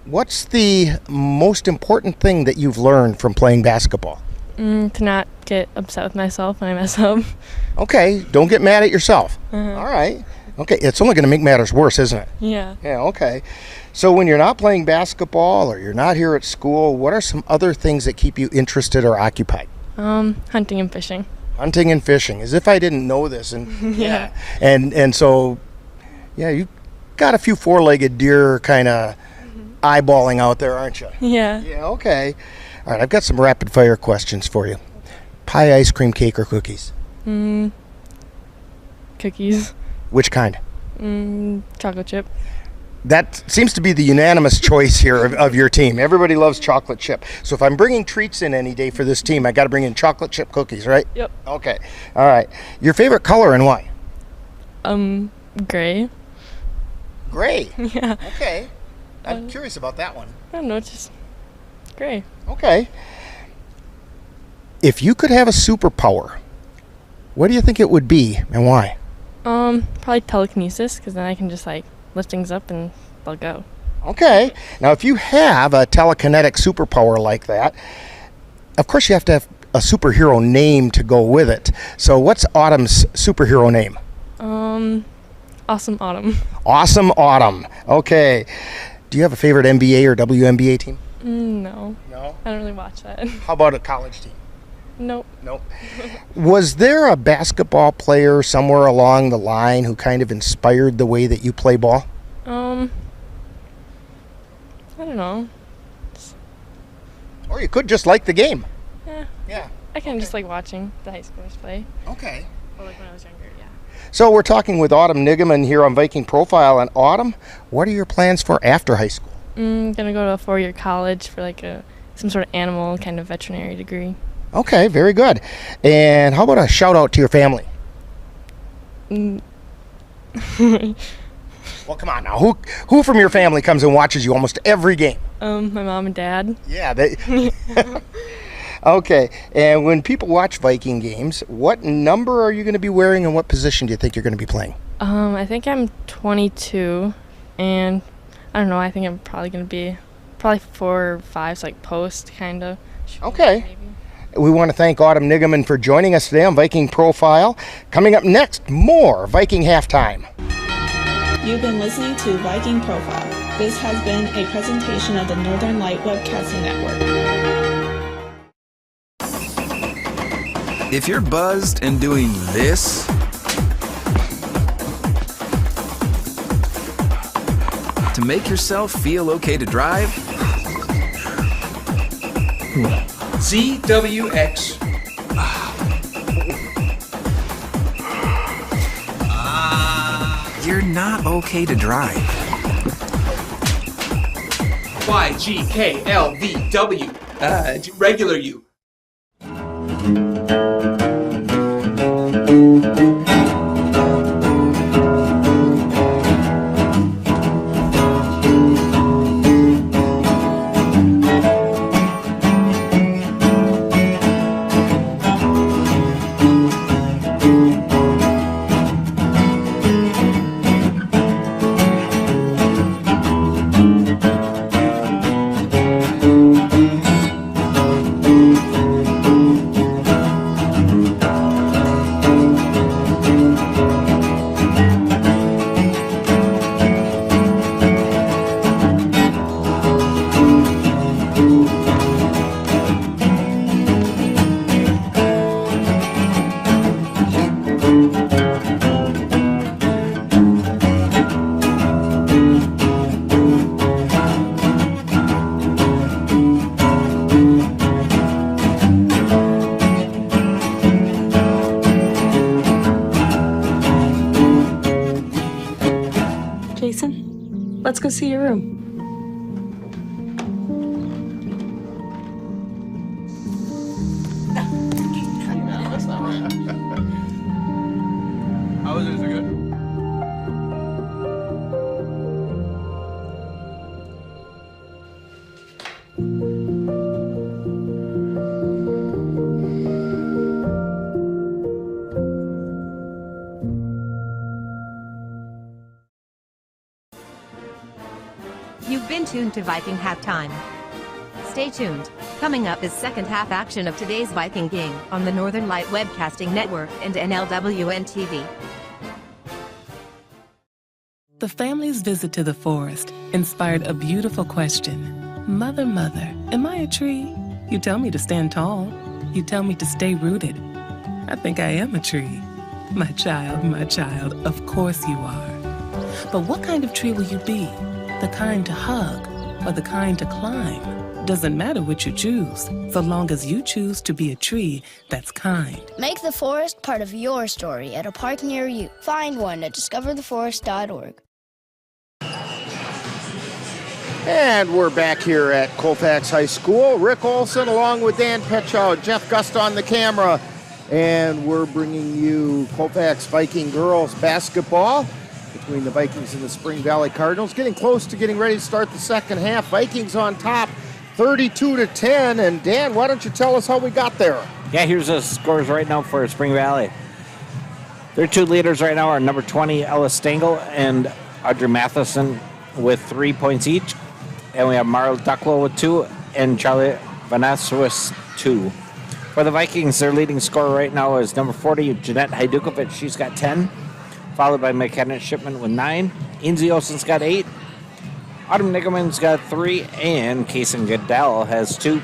what's the most important thing that you've learned from playing basketball? To not get upset with myself when I mess up. Okay, don't get mad at yourself. Uh-huh. All right. Okay, it's only going to make matters worse, isn't it? Yeah. Yeah, okay. So when you're not playing basketball or you're not here at school, what are some other things that keep you interested or occupied? Hunting and fishing. Hunting and fishing, as if I didn't know this. And Yeah. And so, yeah, you got a few four-legged deer kind of eyeballing out there, aren't you? Yeah. Yeah, okay. All right, I've got some rapid-fire questions for you. Pie, ice cream, cake, or cookies? Cookies. Which kind? Chocolate chip. That seems to be the unanimous choice here of your team. Everybody loves chocolate chip. So if I'm bringing treats in any day for this team, I got to bring in chocolate chip cookies, right? Yep. Okay. All right. Your favorite color and why? Gray. Gray? Yeah. Okay. I'm curious about that one. I don't know, it's just gray. Okay. If you could have a superpower, what do you think it would be and why? Probably telekinesis, because then I can just like lift things up and they'll go. Okay. Now, if you have a telekinetic superpower like that, of course you have to have a superhero name to go with it. So what's Autumn's superhero name? Awesome Autumn. Awesome Autumn. Okay. Do you have a favorite NBA or WNBA team? No. No? I don't really watch that. How about a college team? Nope. Nope. Was there a basketball player somewhere along the line who kind of inspired the way that you play ball? I don't know. Or you could just like the game. Yeah. I kind of just like watching the high schoolers play. Okay. Or like when I was younger, yeah. So we're talking with Autumn Nigaman here on Viking Profile. And Autumn, what are your plans for after high school? Gonna go to a 4-year college for like some sort of animal kind of veterinary degree. Okay, very good. And how about a shout out to your family? Well, come on now. Who from your family comes and watches you almost every game? My mom and dad. Yeah. Okay. And when people watch Viking games, what number are you going to be wearing and what position do you think you're going to be playing? I think I'm 22, and I don't know. I think I'm probably going to be 4 or 5, so like post kind of. Okay. Maybe. We want to thank Autumn Nigaman for joining us today on Viking Profile. Coming up next, more Viking Halftime. You've been listening to Viking Profile. This has been a presentation of the Northern Light Webcasting Network. If you're buzzed and doing this, to make yourself feel okay to drive, ZWX. You're not okay to drive. YGKLVW. Regular you. Let's go see your room. How was it? Is it good? You've been tuned to Viking Halftime. Stay tuned. Coming up is second half action of today's Viking game on the Northern Light Webcasting Network and NLWN-TV. The family's visit to the forest inspired a beautiful question. Mother, mother, am I a tree? You tell me to stand tall. You tell me to stay rooted. I think I am a tree. My child, of course you are. But what kind of tree will you be? The kind to hug or the kind to climb? Doesn't matter what you choose, so long as you choose to be a tree that's kind. Make the forest part of your story at a park near you. Find one at discovertheforest.org. And we're back here at Colfax High School. Rick Olson along with Dan Petchow, Jeff Gust on the camera. And we're bringing you Colfax Viking Girls Basketball. between the Vikings and the Spring Valley Cardinals. Getting close to getting ready to start the second half. Vikings on top, 32-10. And Dan, why don't you tell us how we got there? Yeah, here's the scores right now for Spring Valley. Their two leaders right now are number 20, Ella Stengel, and Audrey Matheson with 3 points each. And we have Marla Ducklow with 2, and Charlie Vanessa with 2. For the Vikings, their leading scorer right now is number 40, Jeanette Hajdukovic. She's got 10, followed by McKenna Shipman with 9. Inzi Olsen's got 8. Autumn Nigelman's got 3, and Kason Goodell has 2.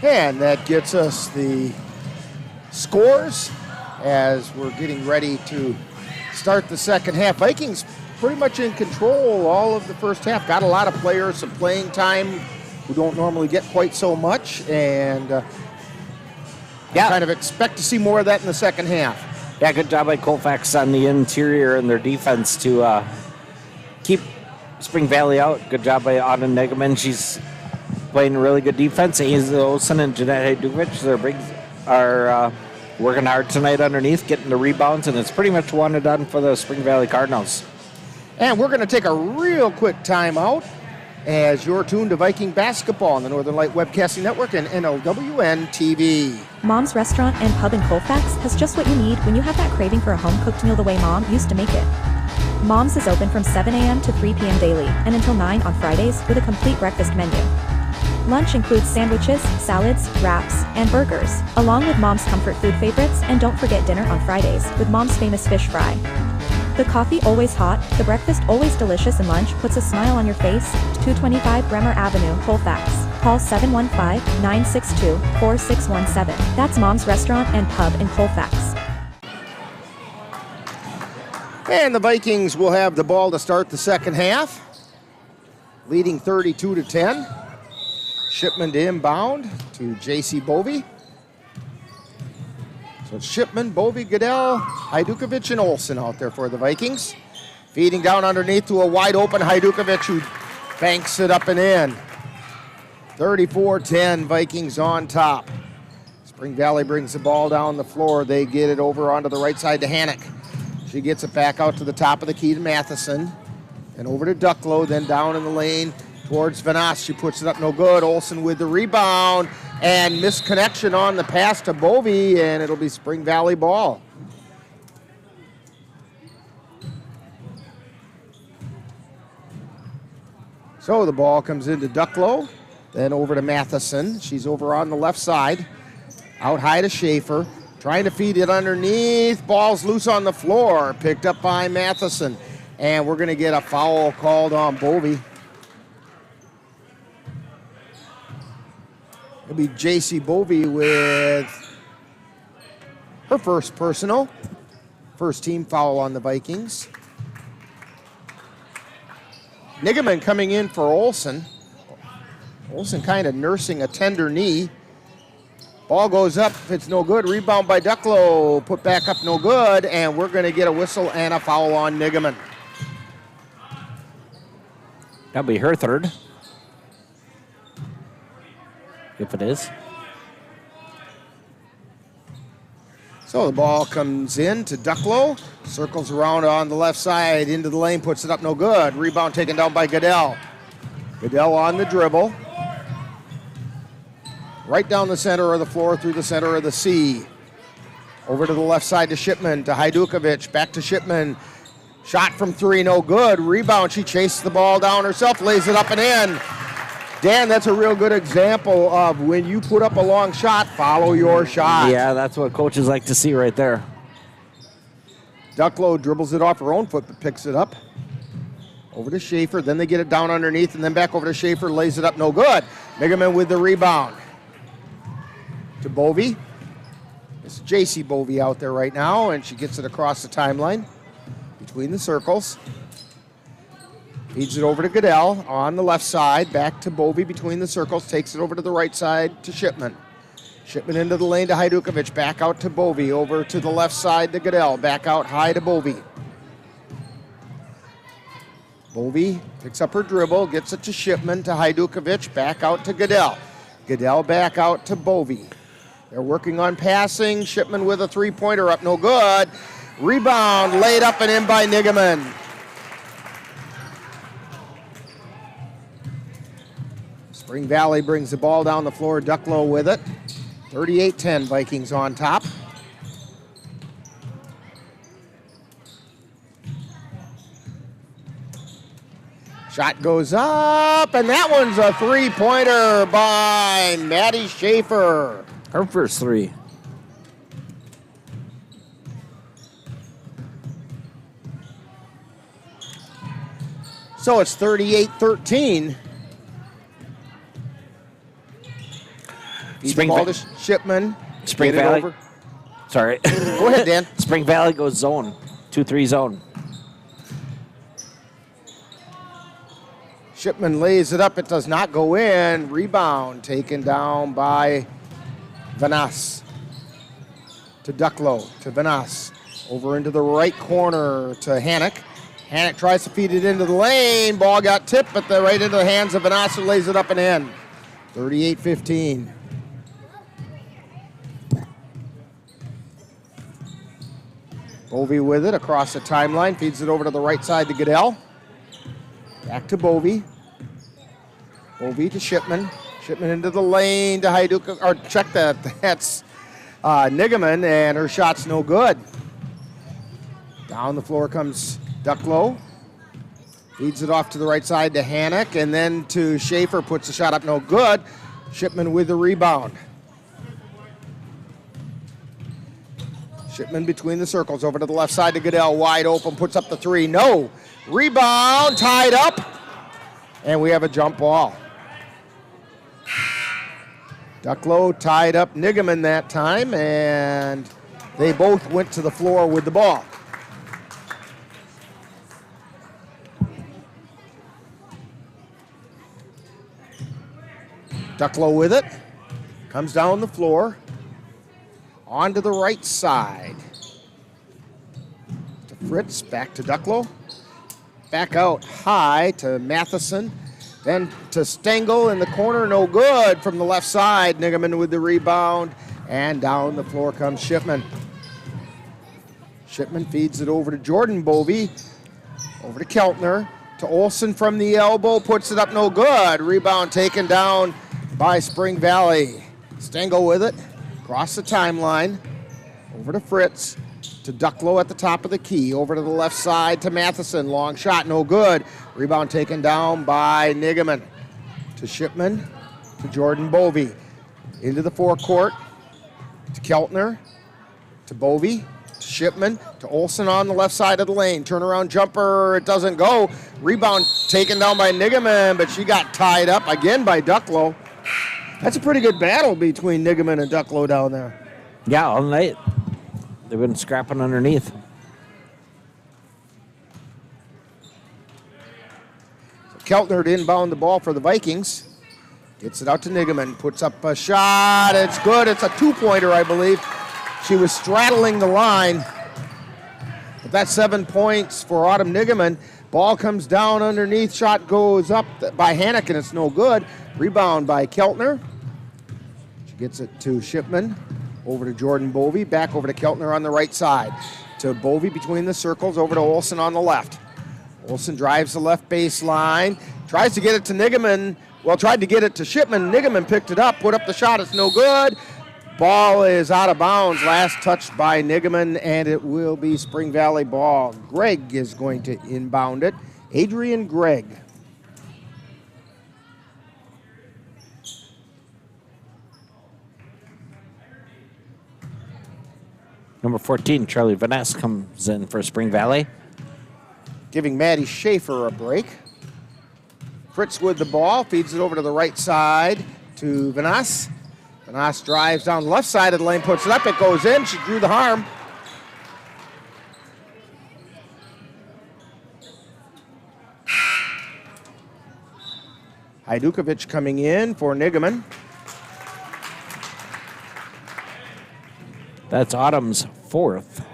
And that gets us the scores as we're getting ready to start the second half. Vikings pretty much in control all of the first half. Got a lot of players, some playing time who don't normally get quite so much, and I kind of expect to see more of that in the second half. Yeah, good job by Colfax on the interior and their defense to keep Spring Valley out. Good job by Autumn Nigelman. She's playing really good defense. Ainsley Olsen and Jeanette Hajdukovic are working hard tonight underneath, getting the rebounds, and it's pretty much one and done for the Spring Valley Cardinals. And we're going to take a real quick timeout as you're tuned to Viking basketball on the Northern Light Webcasting Network and NLWN-TV. Mom's Restaurant and Pub in Colfax has just what you need when you have that craving for a home-cooked meal the way Mom used to make it. Mom's is open from 7 a.m. to 3 p.m. daily and until 9 on Fridays with a complete breakfast menu. Lunch includes sandwiches, salads, wraps, and burgers, along with Mom's comfort food favorites, and don't forget dinner on Fridays with Mom's famous fish fry. The coffee always hot, the breakfast always delicious, and lunch puts a smile on your face. 225 Bremer Avenue, Colfax. Call 715-962-4617. That's Mom's Restaurant and Pub in Colfax. And the Vikings will have the ball to start the second half, leading 32-10. Shipman to inbound to J.C. Bovey. So it's Shipman, Bovey, Goodell, Hajdukovic, and Olsen out there for the Vikings. Feeding down underneath to a wide open Hajdukovic who banks it up and in. 34-10, Vikings on top. Spring Valley brings the ball down the floor. They get it over onto the right side to Hannock. She gets it back out to the top of the key to Matheson. And over to Ducklow, then down in the lane towards Vanas. She puts it up, no good. Olsen with the rebound and misconnection on the pass to Bovey, and it'll be Spring Valley ball. So the ball comes into Ducklow, then over to Matheson. She's over on the left side. Out high to Schaefer, trying to feed it underneath. Ball's loose on the floor, picked up by Matheson. And we're going to get a foul called on Bovey. It'll be J.C. Bovey with her first personal. First team foul on the Vikings. Nigelman coming in for Olsen. Olsen kind of nursing a tender knee. Ball goes up, it's no good. Rebound by Ducklow, put back up, no good. And we're going to get a whistle and a foul on Nigelman. That'll be her third. If it is. So the ball comes in to Ducklow, circles around on the left side, into the lane, puts it up, no good. Rebound taken down by Goodell. Goodell on the dribble. Right down the center of the floor, through the center of the C. Over to the left side to Shipman, to Hajdukovic, back to Shipman. Shot from 3, no good. Rebound, she chases the ball down herself, lays it up and in. Dan, that's a real good example of when you put up a long shot, follow your shot. Yeah, that's what coaches like to see right there. Ducklow dribbles it off her own foot, but picks it up. Over to Schaefer, then they get it down underneath, and then back over to Schaefer, lays it up, no good. Nigelman with the rebound. To Bovey. It's J.C. Bovey out there right now, and she gets it across the timeline between the circles. Feeds it over to Goodell on the left side, back to Bovey between the circles, takes it over to the right side to Shipman. Shipman into the lane to Hajdukovic, back out to Bovey, over to the left side to Goodell, back out high to Bovey. Bovey picks up her dribble, gets it to Shipman, to Hajdukovic, back out to Goodell. Goodell back out to Bovey. They're working on passing. Shipman with a three-pointer up, no good. Rebound laid up and in by Nigaman. Spring Valley brings the ball down the floor. Ducklow with it. 38-10, Vikings on top. Shot goes up, and that one's a three-pointer by Maddie Schaefer. Her first three. So it's 38-13. Spring ball to Shipman. Spring Get it Valley. over. Sorry. Go ahead, Dan. Spring Valley goes zone. 2-3 zone. Shipman lays it up. It does not go in. Rebound taken down by Vanas. To Ducklow. To Vanas. Over into the right corner to Hannock. Hannock tries to feed it into the lane. Ball got tipped, but right into the hands of Vanas, who lays it up and in. 38-15. Bovey with it across the timeline. Feeds it over to the right side to Goodell. Back to Bovey. Bovey to Shipman. Shipman into the lane to Haiduka. Or check that. That's Nigaman, and her shot's no good. Down the floor comes Ducklow. Feeds it off to the right side to Hannock, and then to Schaefer. Puts the shot up, no good. Shipman with the rebound. Shipman between the circles, over to the left side to Goodell, wide open, puts up the three, no. Rebound, tied up, and we have a jump ball. Ducklow tied up Nigaman that time, and they both went to the floor with the ball. Ducklow with it, comes down the floor. On to the right side. To Fritz, back to Ducklow. Back out high to Matheson. Then to Stengel in the corner, no good from the left side. Nigaman with the rebound. And down the floor comes Shipman. Shipman feeds it over to Jordan Bovey. Over to Keltner. To Olsen from the elbow, puts it up, no good. Rebound taken down by Spring Valley. Stengel with it. Across the timeline, over to Fritz, to Ducklow at the top of the key, over to the left side to Matheson, long shot, no good. Rebound taken down by Nigaman. To Shipman, to Jordan Bovey, into the forecourt, to Keltner, to Bovey, to Shipman, to Olsen on the left side of the lane. Turnaround jumper, it doesn't go. Rebound taken down by Nigaman, but she got tied up again by Ducklow. That's a pretty good battle between Nigaman and Ducklow down there. Yeah, all night. They've been scrapping underneath. So Keltner to inbound the ball for the Vikings. Gets it out to Nigaman. Puts up a shot. It's good. It's a two-pointer, I believe. She was straddling the line. But that's 7 points for Autumn Nigaman. Ball comes down underneath. Shot goes up by Hannock, and it's no good. Rebound by Keltner. She gets it to Shipman. Over to Jordan Bovey. Back over to Keltner on the right side. To Bovey between the circles. Over to Olsen on the left. Olsen drives the left baseline. Tries to get it to Nigaman. Well, tried to get it to Shipman. Nigaman picked it up. Put up the shot. It's no good. Ball is out of bounds. Last touched by Nigaman, and it will be Spring Valley ball. Gregg is going to inbound it. Adrian Gregg. Number 14, Charlie Vaness comes in for Spring Valley. Giving Maddie Schaefer a break. Fritz with the ball, feeds it over to the right side to Vaness. Vaness drives down the left side of the lane, puts it up, it goes in. She drew the harm. Hajdukovic coming in for Nigaman. That's Autumn's fourth.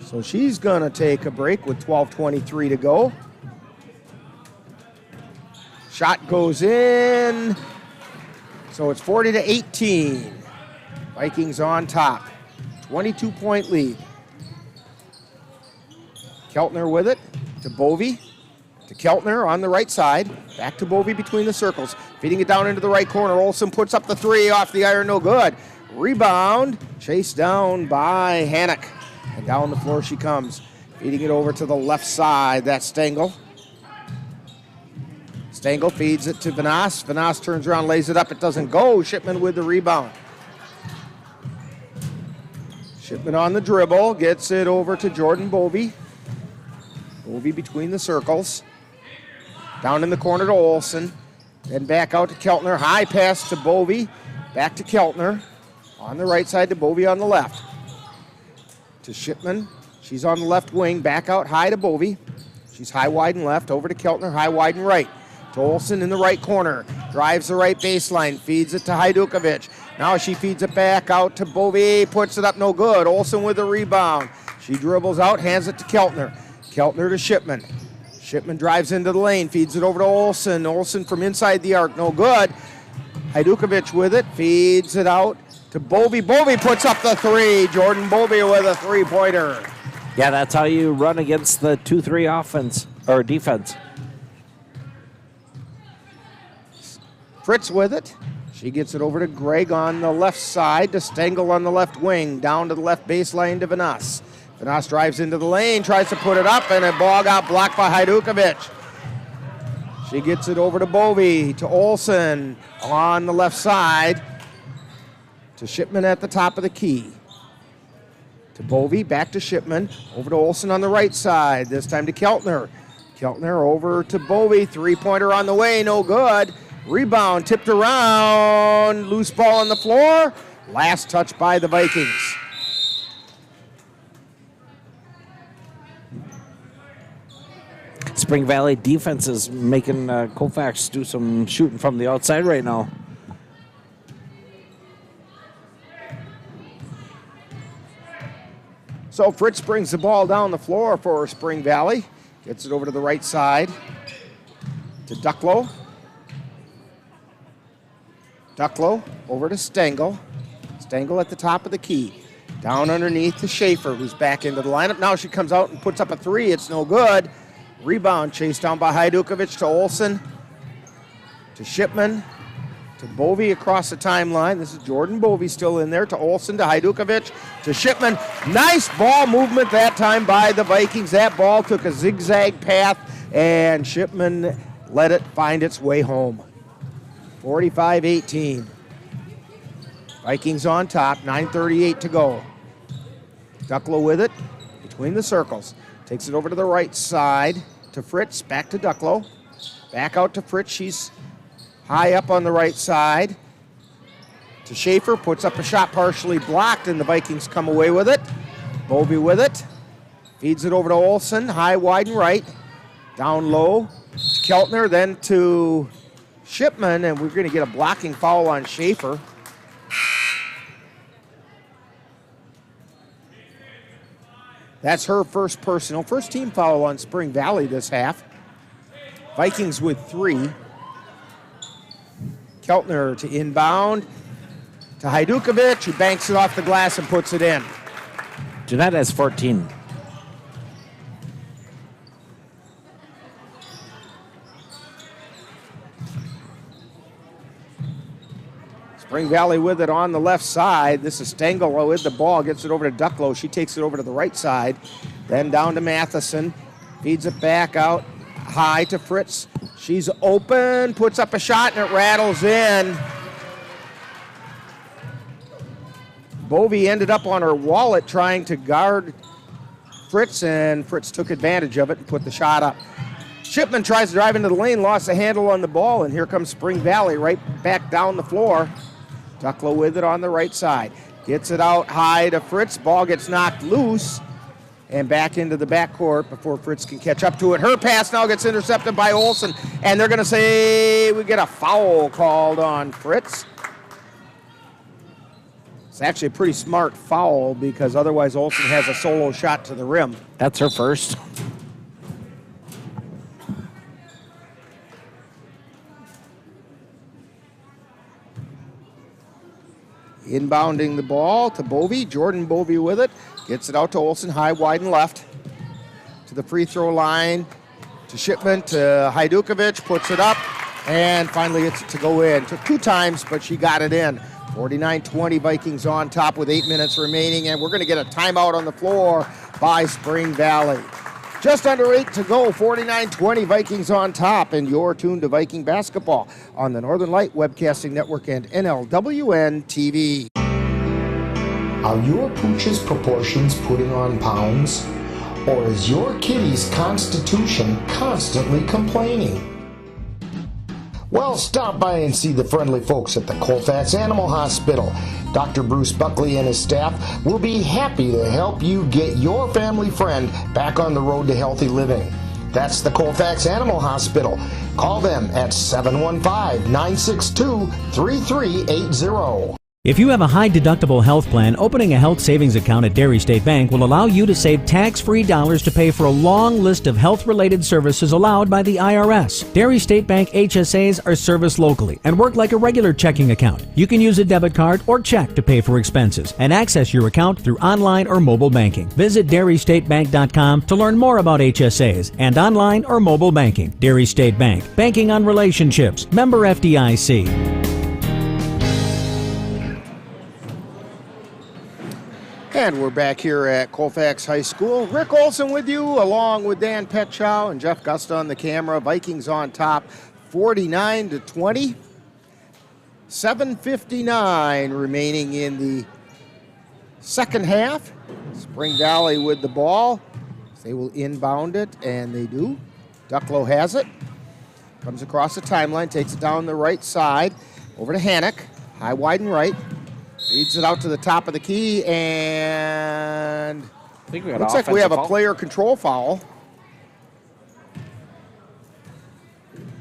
So she's going to take a break with 12:23 to go. Shot goes in. So it's 40-18. Vikings on top. 22-point lead. Keltner with it to Bovey. To Keltner on the right side. Back to Bovey between the circles. Feeding it down into the right corner. Olsen puts up the three off the iron. No good. Rebound. Chased down by Hannock. And down the floor she comes. Feeding it over to the left side. That's Stengel. Stengel feeds it to Vanasse. Vanasse turns around, lays it up. It doesn't go. Shipman with the rebound. Shipman on the dribble. Gets it over to Jordan Bovey. Bovey between the circles. Down in the corner to Olsen. Then back out to Keltner. High pass to Bovey. Back to Keltner. On the right side to Bovey on the left. To Shipman. She's on the left wing. Back out high to Bovey. She's high, wide, and left. Over to Keltner. High, wide, and right. To Olsen in the right corner. Drives the right baseline. Feeds it to Hajdukovic. Now she feeds it back out to Bovey. Puts it up, no good. Olsen with the rebound. She dribbles out. Hands it to Keltner. Keltner to Shipman. Shipman drives into the lane, feeds it over to Olsen. Olsen from inside the arc, no good. Hajdukovic with it, feeds it out to Bovey. Bovey puts up the three. Jordan Bovey with a three-pointer. Yeah, that's how you run against the 2-3 offense or defense. Fritz with it. She gets it over to Gregg on the left side, to Stengel on the left wing, down to the left baseline to Vanasse. Vanasse drives into the lane, tries to put it up, and a ball got blocked by Hajdukovic. She gets it over to Bovey, to Olsen on the left side, to Shipman at the top of the key. To Bovey, back to Shipman, over to Olsen on the right side, this time to Keltner. Keltner over to Bovey, three-pointer on the way, no good. Rebound tipped around, loose ball on the floor, last touch by the Vikings. Spring Valley defense is making Colfax do some shooting from the outside right now. So Fritz brings the ball down the floor for Spring Valley. Gets it over to the right side to Ducklow. Ducklow over to Stengel. Stengel at the top of the key. Down underneath to Schaefer, who's back into the lineup. Now she comes out and puts up a three. It's no good. Rebound chased down by Hajdukovic to Olsen. To Shipman. To Bovey across the timeline. This is Jordan Bovey still in there. To Olsen, to Hajdukovic, to Shipman. Nice ball movement that time by the Vikings. That ball took a zigzag path, and Shipman let it find its way home. 45-18. Vikings on top, 9:38 to go. Ducklow with it, between the circles. Takes it over to the right side to Fritz, back to Ducklow. Back out to Fritz, she's high up on the right side. To Schaefer, puts up a shot partially blocked, and the Vikings come away with it. Bovey with it. Feeds it over to Olsen, high, wide, and right. Down low to Keltner, then to Shipman, and we're going to get a blocking foul on Schaefer. That's her first personal. First team foul on Spring Valley this half. Vikings with 3. Keltner to inbound to Hajdukovic, who banks it off the glass and puts it in. Jeanette has 14. Spring Valley with it on the left side. This is Stengel with the ball, gets it over to Ducklow. She takes it over to the right side. Then down to Matheson. Feeds it back out high to Fritz. She's open, puts up a shot, and it rattles in. Bovey ended up on her wallet trying to guard Fritz, and Fritz took advantage of it and put the shot up. Shipman tries to drive into the lane, lost the handle on the ball, and here comes Spring Valley right back down the floor. Ducklow with it on the right side. Gets it out high to Fritz. Ball gets knocked loose and back into the backcourt before Fritz can catch up to it. Her pass now gets intercepted by Olsen, and they're going to say we get a foul called on Fritz. It's actually a pretty smart foul because otherwise Olsen has a solo shot to the rim. That's her first. Inbounding the ball to Bovey. Jordan Bovey with it. Gets it out to Olsen, high, wide, and left. to the free throw line, to Shipman, to Hajdukovic, puts it up, and finally gets it to go in. Took 2 times, but she got it in. 49-20, Vikings on top with 8 minutes remaining, and we're going to get a timeout on the floor by Spring Valley. Just under 8 to go, 49-20, Vikings on top, and you're tuned to Viking basketball on the Northern Light Webcasting Network and NLWN-TV. Are your pooch's proportions putting on pounds? Or is your kitty's constitution constantly complaining? Well, stop by and see the friendly folks at the Colfax Animal Hospital. Dr. Bruce Buckley and his staff will be happy to help you get your family friend back on the road to healthy living. That's the Colfax Animal Hospital. Call them at 715-962-3380. If you have a high-deductible health plan, opening a health savings account at Dairy State Bank will allow you to save tax-free dollars to pay for a long list of health-related services allowed by the IRS. Dairy State Bank HSAs are serviced locally and work like a regular checking account. You can use a debit card or check to pay for expenses and access your account through online or mobile banking. Visit DairyStateBank.com to learn more about HSAs and online or mobile banking. Dairy State Bank, banking on relationships. Member FDIC. And we're back here at Colfax High School. Rick Olson with you, along with Dan Petchow and Jeff Gusta on the camera. Vikings on top, 49-20. 7:59 remaining in the second half. Spring Valley with the ball. They will inbound it, and they do. Ducklow has it. Comes across the timeline, takes it down the right side, over to Hannock. High, wide, and right. Feeds it out to the top of the key, and I think we got looks like we have a player control foul.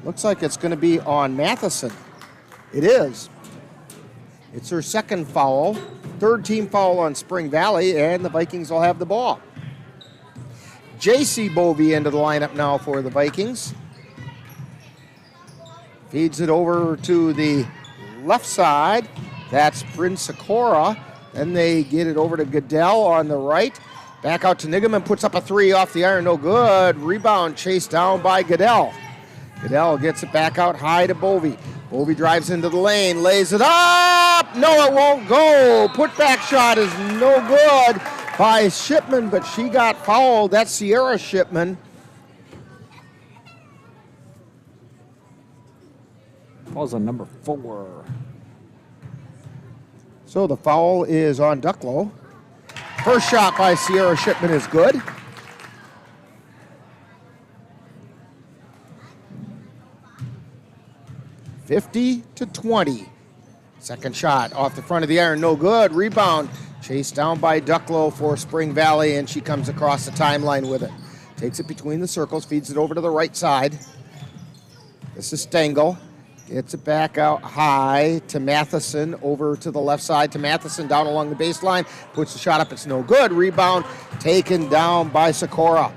Looks like it's going to be on Matheson. It is. It's her second foul, third team foul on Spring Valley, and the Vikings will have the ball. J.C. Bovey into the lineup now for the Vikings. Feeds it over to the left side. That's Bryn Sikora. Then they get it over to Goodell on the right. Back out to Nigaman, puts up a 3 off the iron, no good. Rebound chased down by Goodell. Goodell gets it back out high to Bovey. Bovey drives into the lane, lays it up. No, it won't go. Putback shot is no good by Shipman, but she got fouled. That's Sierra Shipman. Falls on number 4. So the foul is on Ducklow. First shot by Sierra Shipman is good. (50-20). Second shot off the front of the iron, no good. Rebound chased down by Ducklow for Spring Valley, and she comes across the timeline with it. Takes it between the circles, feeds it over to the right side. This is Stengel. Gets it back out high to Matheson, over to the left side to Matheson, down along the baseline. Puts the shot up, it's no good. Rebound taken down by Sikora.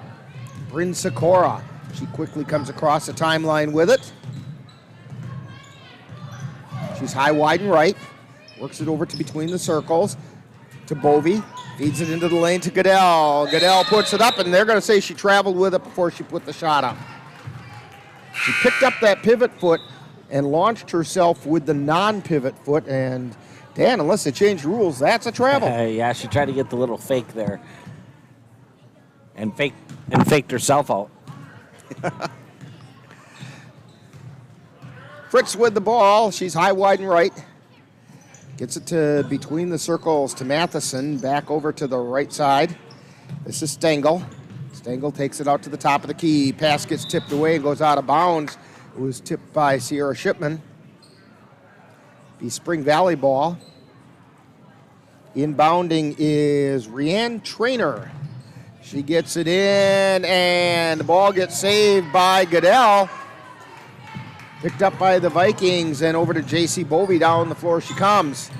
Bryn Sikora. She quickly comes across the timeline with it. She's high, wide, and right. Works it over to between the circles to Bovey. Feeds it into the lane to Goodell. Goodell puts it up, and they're going to say she traveled with it before she put the shot up. She picked up that pivot foot and launched herself with the non-pivot foot. And Dan, unless they change rules, that's a travel. Yeah, she tried to get the little fake there, and faked herself out. Fritz with the ball. She's high, wide, and right. Gets it to between the circles to Matheson. Back over to the right side. This is Stengel. Stengel takes it out to the top of the key. Pass gets tipped away and goes out of bounds. It was tipped by Sierra Shipman. The Spring Valley ball. Inbounding is Rianne Traynor. She gets it in, and the ball gets saved by Goodell. Picked up by the Vikings, and over to J.C. Bovey. Down the floor she comes.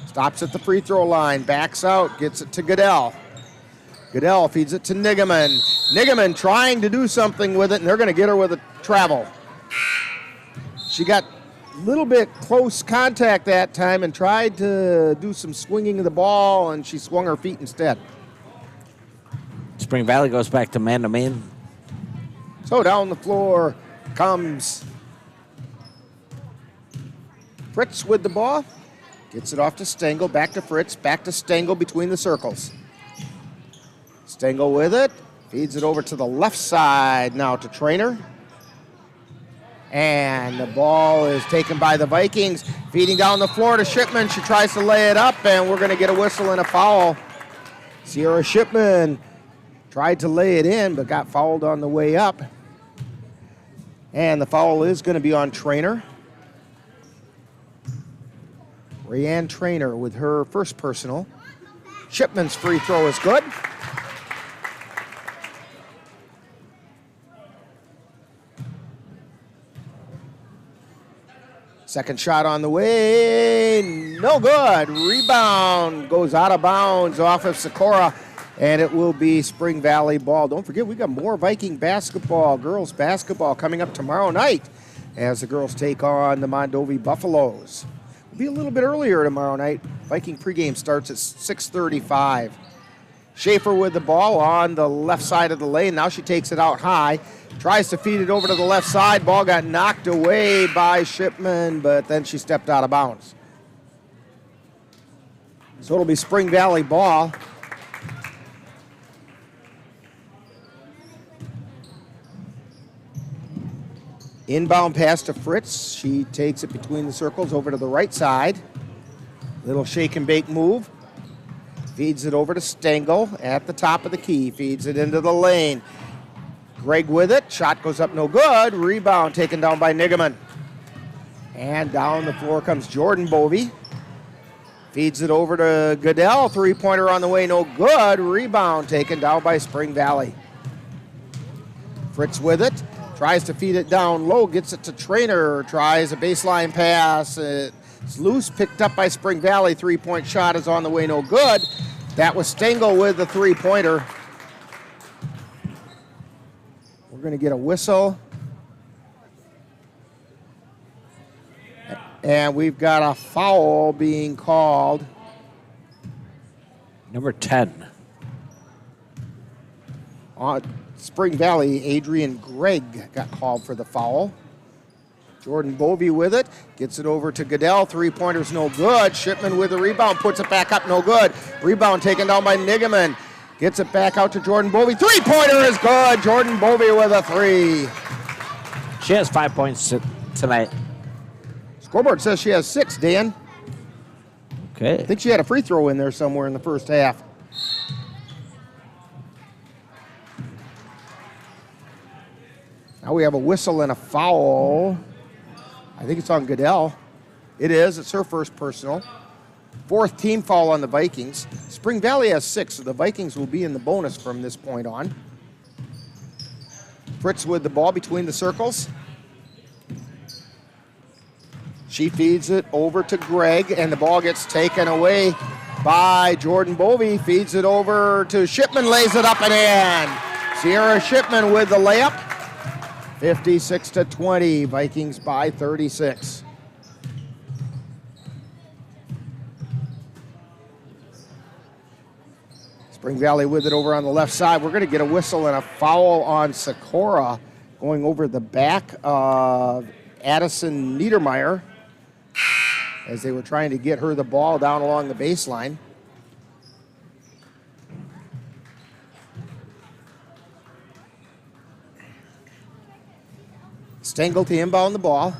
Stops at the free throw line, backs out, gets it to Goodell. Goodell feeds it to Nigaman. Nigaman trying to do something with it, and they're going to get her with a travel. She got a little bit close contact that time and tried to do some swinging of the ball, and she swung her feet instead. Spring Valley goes back to man-to-man. So down the floor comes Fritz with the ball. Gets it off to Stengel, back to Fritz, back to Stengel between the circles. Stengel with it, feeds it over to the left side now to Trainer. And the ball is taken by the Vikings, feeding down the floor to Shipman. She tries to lay it up, and we're going to get a whistle and a foul. Sierra Shipman tried to lay it in, but got fouled on the way up. And the foul is going to be on Trainer. Rayanne Trainer with her first personal. Shipman's free throw is good. Second shot on the way, no good. Rebound goes out of bounds off of Socorro, and it will be Spring Valley ball. Don't forget, we got more Viking basketball, girls basketball coming up tomorrow night as the girls take on the Mondovi Buffaloes. It'll be a little bit earlier tomorrow night. Viking pregame starts at 6:35. Schaefer with the ball on the left side of the lane. Now she takes it out high. Tries to feed it over to the left side. Ball got knocked away by Shipman, but then she stepped out of bounds. So it'll be Spring Valley ball. Inbound pass to Fritz. She takes it between the circles over to the right side. Little shake and bake move. Feeds it over to Stengel at the top of the key. Feeds it into the lane. Greg with it. Shot goes up no good. Rebound taken down by Nigaman. And down the floor comes Jordan Bovey. Feeds it over to Goodell. Three-pointer on the way, no good. Rebound taken down by Spring Valley. Fritz with it. Tries to feed it down low. Gets it to Trainer. Tries a baseline pass. It's loose. Picked up by Spring Valley. Three-point shot is on the way, no good. That was Stengel with the three-pointer. We're going to get a whistle. And we've got a foul being called. Number 10. On Spring Valley, Adrian Gregg got called for the foul. Jordan Bovey with it. Gets it over to Goodell. Three-pointer's no good. Shipman with the rebound. Puts it back up, no good. Rebound taken down by Nigaman. Gets it back out to Jordan Bovey. Three-pointer is good. Jordan Bovey with a three. She has 5 points tonight. Scoreboard says she has 6, Dan. Okay. I think she had a free throw in there somewhere in the first half. Now we have a whistle and a foul. I think it's on Goodell. It is. It's her first personal. Fourth team foul on the Vikings. Spring Valley has 6, so the Vikings will be in the bonus from this point on. Fritz with the ball between the circles. She feeds it over to Gregg, and the ball gets taken away by Jordan Bovey. Feeds it over to Shipman, lays it up and in. Sierra Shipman with the layup. 56-20, Vikings by 36. Spring Valley with it over on the left side. We're going to get a whistle and a foul on Socorro going over the back of Addison Niedermeyer as they were trying to get her the ball down along the baseline. Stengel to inbound the ball.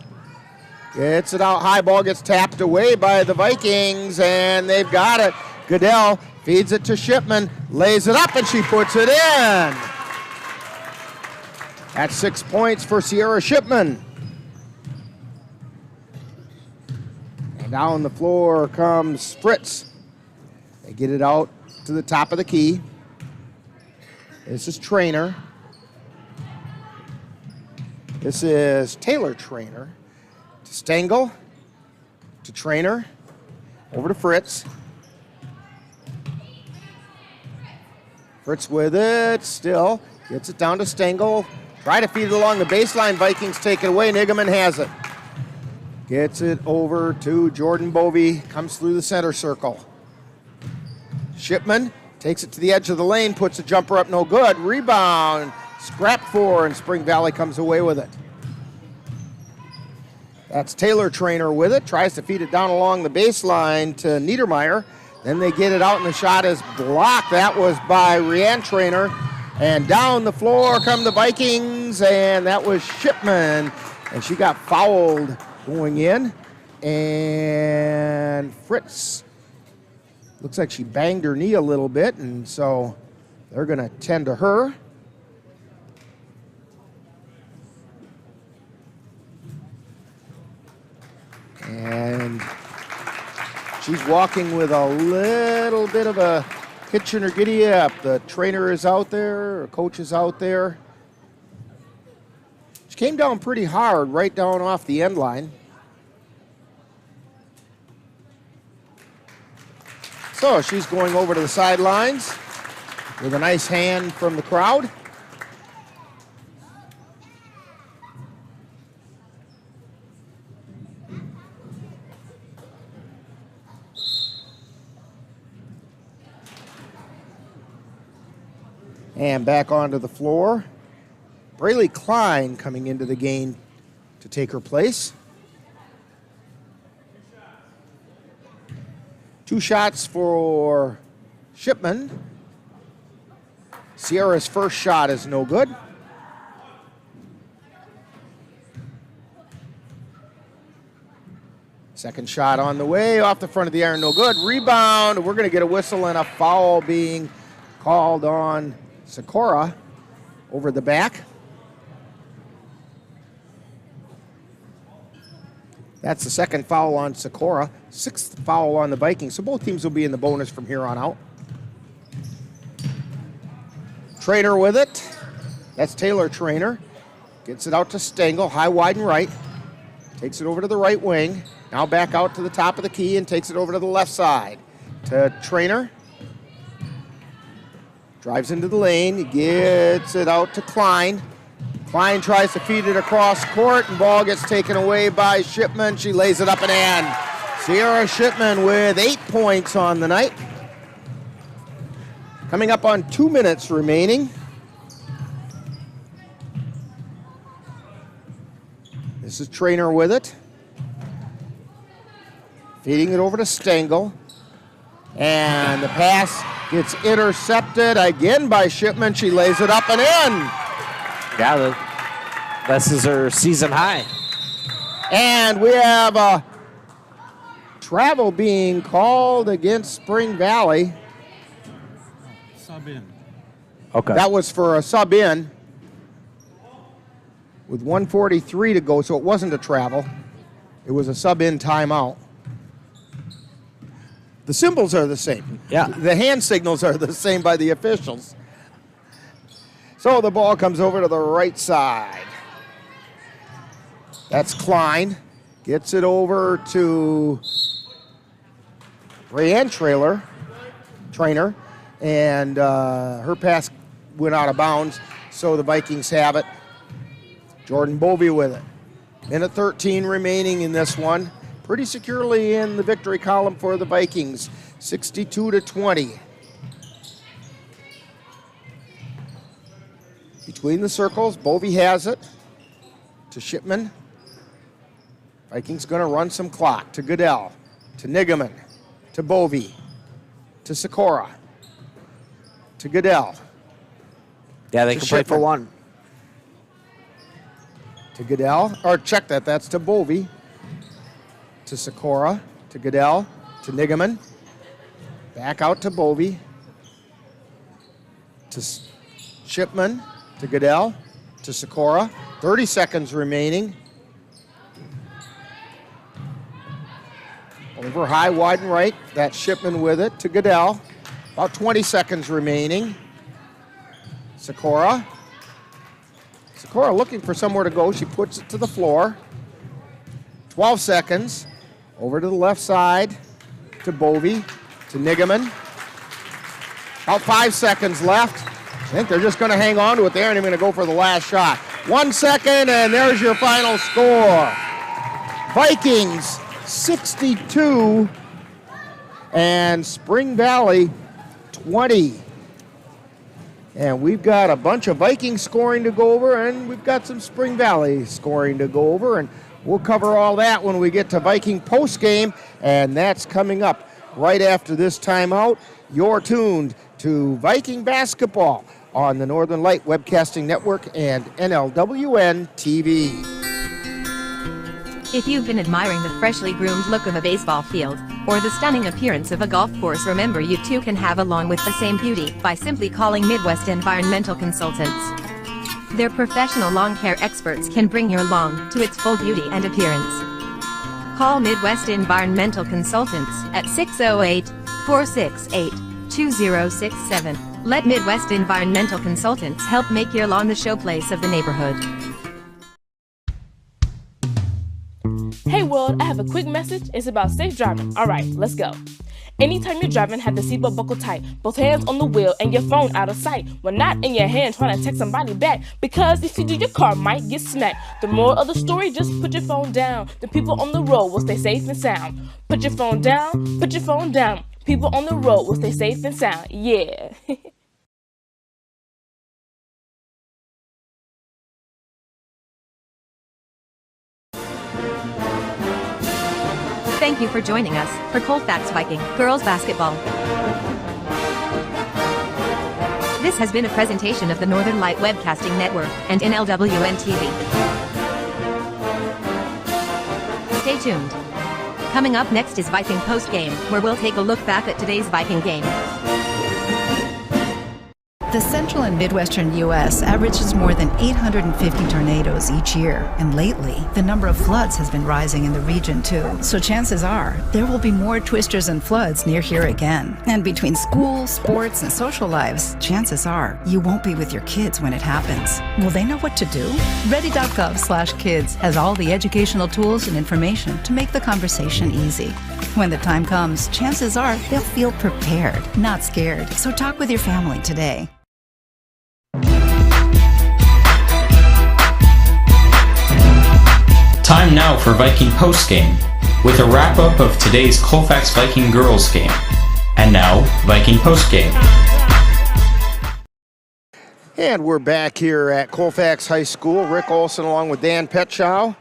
Gets it out high. Ball gets tapped away by the Vikings, and they've got it. Goodell feeds it to Shipman, lays it up, and she puts it in. That's 6 points for Sierra Shipman. And down the floor comes Fritz. They get it out to the top of the key. This is Trainer. This is Taylor Trainer. To Stengel. To Trainer. Over to Fritz. Fritz with it, still. Gets it down to Stengel. Try to feed it along the baseline. Vikings take it away. Nigaman has it. Gets it over to Jordan Bovey. Comes through the center circle. Shipman Takes it to the edge of the lane, puts a jumper up, no good. Rebound, scrap for, and Spring Valley comes away with it. That's Taylor Trainer with it, tries to feed it down along the baseline to Niedermeyer. Then they get it out, and the shot is blocked. That was by Rianne Trainer. And down the floor come the Vikings, and that was Shipman. And she got fouled going in. And Fritz, looks like she banged her knee a little bit, and so they're going to tend to her. And she's walking with a little bit of a hitch in her giddy up. The trainer is out there, her coach is out there. She came down pretty hard, right down off the end line. So she's going over to the sidelines with a nice hand from the crowd. And back onto the floor. Braylee Klein coming into the game to take her place. 2 shots for Shipman. Sierra's first shot is no good. Second shot on the way, off the front of the iron, no good. Rebound, we're going to get a whistle and a foul being called on Sikora over the back. That's the second foul on Sikora, 6th foul on the Vikings. So both teams will be in the bonus from here on out. Trainer with it. That's Taylor Trainer. Gets it out to Stengel, high, wide, and right. Takes it over to the right wing. Now back out to the top of the key and takes it over to the left side. To Trainer. Drives into the lane, gets it out to Klein. Klein tries to feed it across court, and ball gets taken away by Shipman. She lays it up and in. Sierra Shipman with 8 points on the night. Coming up on 2 minutes remaining. This is Trainer with it. Feeding it over to Stengel. And the pass gets intercepted again by Shipman. She lays it up and in. Yeah, this is her season high. And we have a travel being called against Spring Valley. Sub in. Okay. That was for a sub in with 1:43 to go, so it wasn't a travel. It was a sub in timeout. The symbols are the same. Yeah. The hand signals are the same by the officials. So the ball comes over to the right side. That's Klein. Gets it over to Rayanne Trainer. And her pass went out of bounds, so the Vikings have it. Jordan Bovey with it. Minute 13 remaining in this one. Pretty securely in the victory column for the Vikings, 62-20. Between the circles, Bovey has it to Shipman. Vikings going to run some clock to Goodell, to Nigaman, to Bovey, to Sikora, to Goodell. Yeah, they can play for one. To Goodell, or check that, that's to Bovey, to Sikora, to Goodell, to Nigaman, back out to Bovey, to Shipman, to Goodell, to Sikora. 30 seconds remaining. Over high, wide, and right. That's Shipman with it to Goodell. About 20 seconds remaining. Sikora. Sikora looking for somewhere to go. She puts it to the floor. 12 seconds. Over to the left side to Bovey, to Nigaman. About 5 seconds left. I think they're just going to hang on to it. They aren't even going to go for the last shot. 1 second, and there's your final score. Vikings 62 and Spring Valley 20. And we've got a bunch of Vikings scoring to go over, and we've got some Spring Valley scoring to go over, and we'll cover all that when we get to Viking postgame, and that's coming up right after this timeout. You're tuned to Viking basketball on the Northern Light Webcasting Network and NLWN-TV. If you've been admiring the freshly groomed look of a baseball field, or the stunning appearance of a golf course, remember you too can have along with the same beauty by simply calling Midwest Environmental Consultants. Their professional lawn care experts can bring your lawn to its full beauty and appearance. Call Midwest Environmental Consultants at 608-468-2067. Let Midwest Environmental Consultants help make your lawn the showplace of the neighborhood. Hey world, I have a quick message. It's about safe driving. Alright, let's go. Anytime you're driving, have the seatbelt buckled tight, both hands on the wheel and your phone out of sight. When not in your hand trying to text somebody back, because if you do, your car might get smacked. The moral of the story, just put your phone down. The people on the road will stay safe and sound. Put your phone down, put your phone down. People on the road will stay safe and sound. Yeah. Thank you for joining us for Colfax Viking Girls Basketball. This has been a presentation of the Northern Light Webcasting Network and NLWN-TV. Stay tuned. Coming up next is Viking Post Game, where we'll take a look back at today's Viking game. The central and midwestern U.S. averages more than 850 tornadoes each year, and lately, the number of floods has been rising in the region too. So chances are, there will be more twisters and floods near here again. And between school, sports, and social lives, chances are, you won't be with your kids when it happens. Will they know what to do? Ready.gov/kids has all the educational tools and information to make the conversation easy. When the time comes, chances are they'll feel prepared, not scared. So talk with your family today. Time now for Viking postgame, with a wrap-up of today's Colfax Viking Girls game. And now, Viking postgame. And we're back here at Colfax High School. Rick Olson along with Dan Petschow.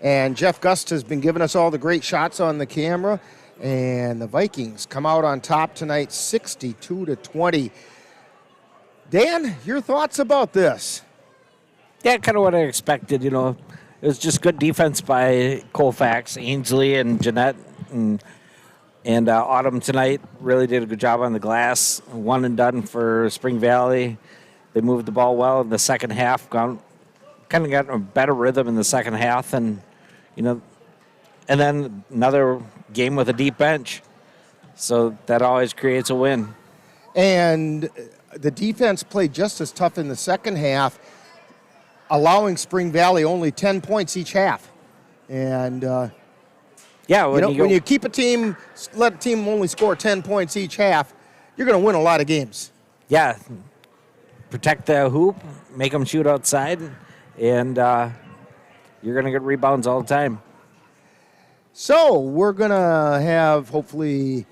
And Jeff Gust has been giving us all the great shots on the camera. And the Vikings come out on top tonight, 62-20. Dan, your thoughts about this? Yeah, kind of what I expected, you know. It was just good defense by Colfax, Ainsley and Jeanette, and Autumn tonight really did a good job on the glass. One and done for Spring Valley. They moved the ball well in the second half, kind of got a better rhythm in the second half, and and then another game with a deep bench. So that always creates a win. And the defense played just as tough in the second half, allowing Spring Valley only 10 points each half. And, when you keep a team, let a team only score 10 points each half, you're going to win a lot of games. Yeah. Protect the hoop, make them shoot outside, and you're going to get rebounds all the time. So we're going to have, hopefully,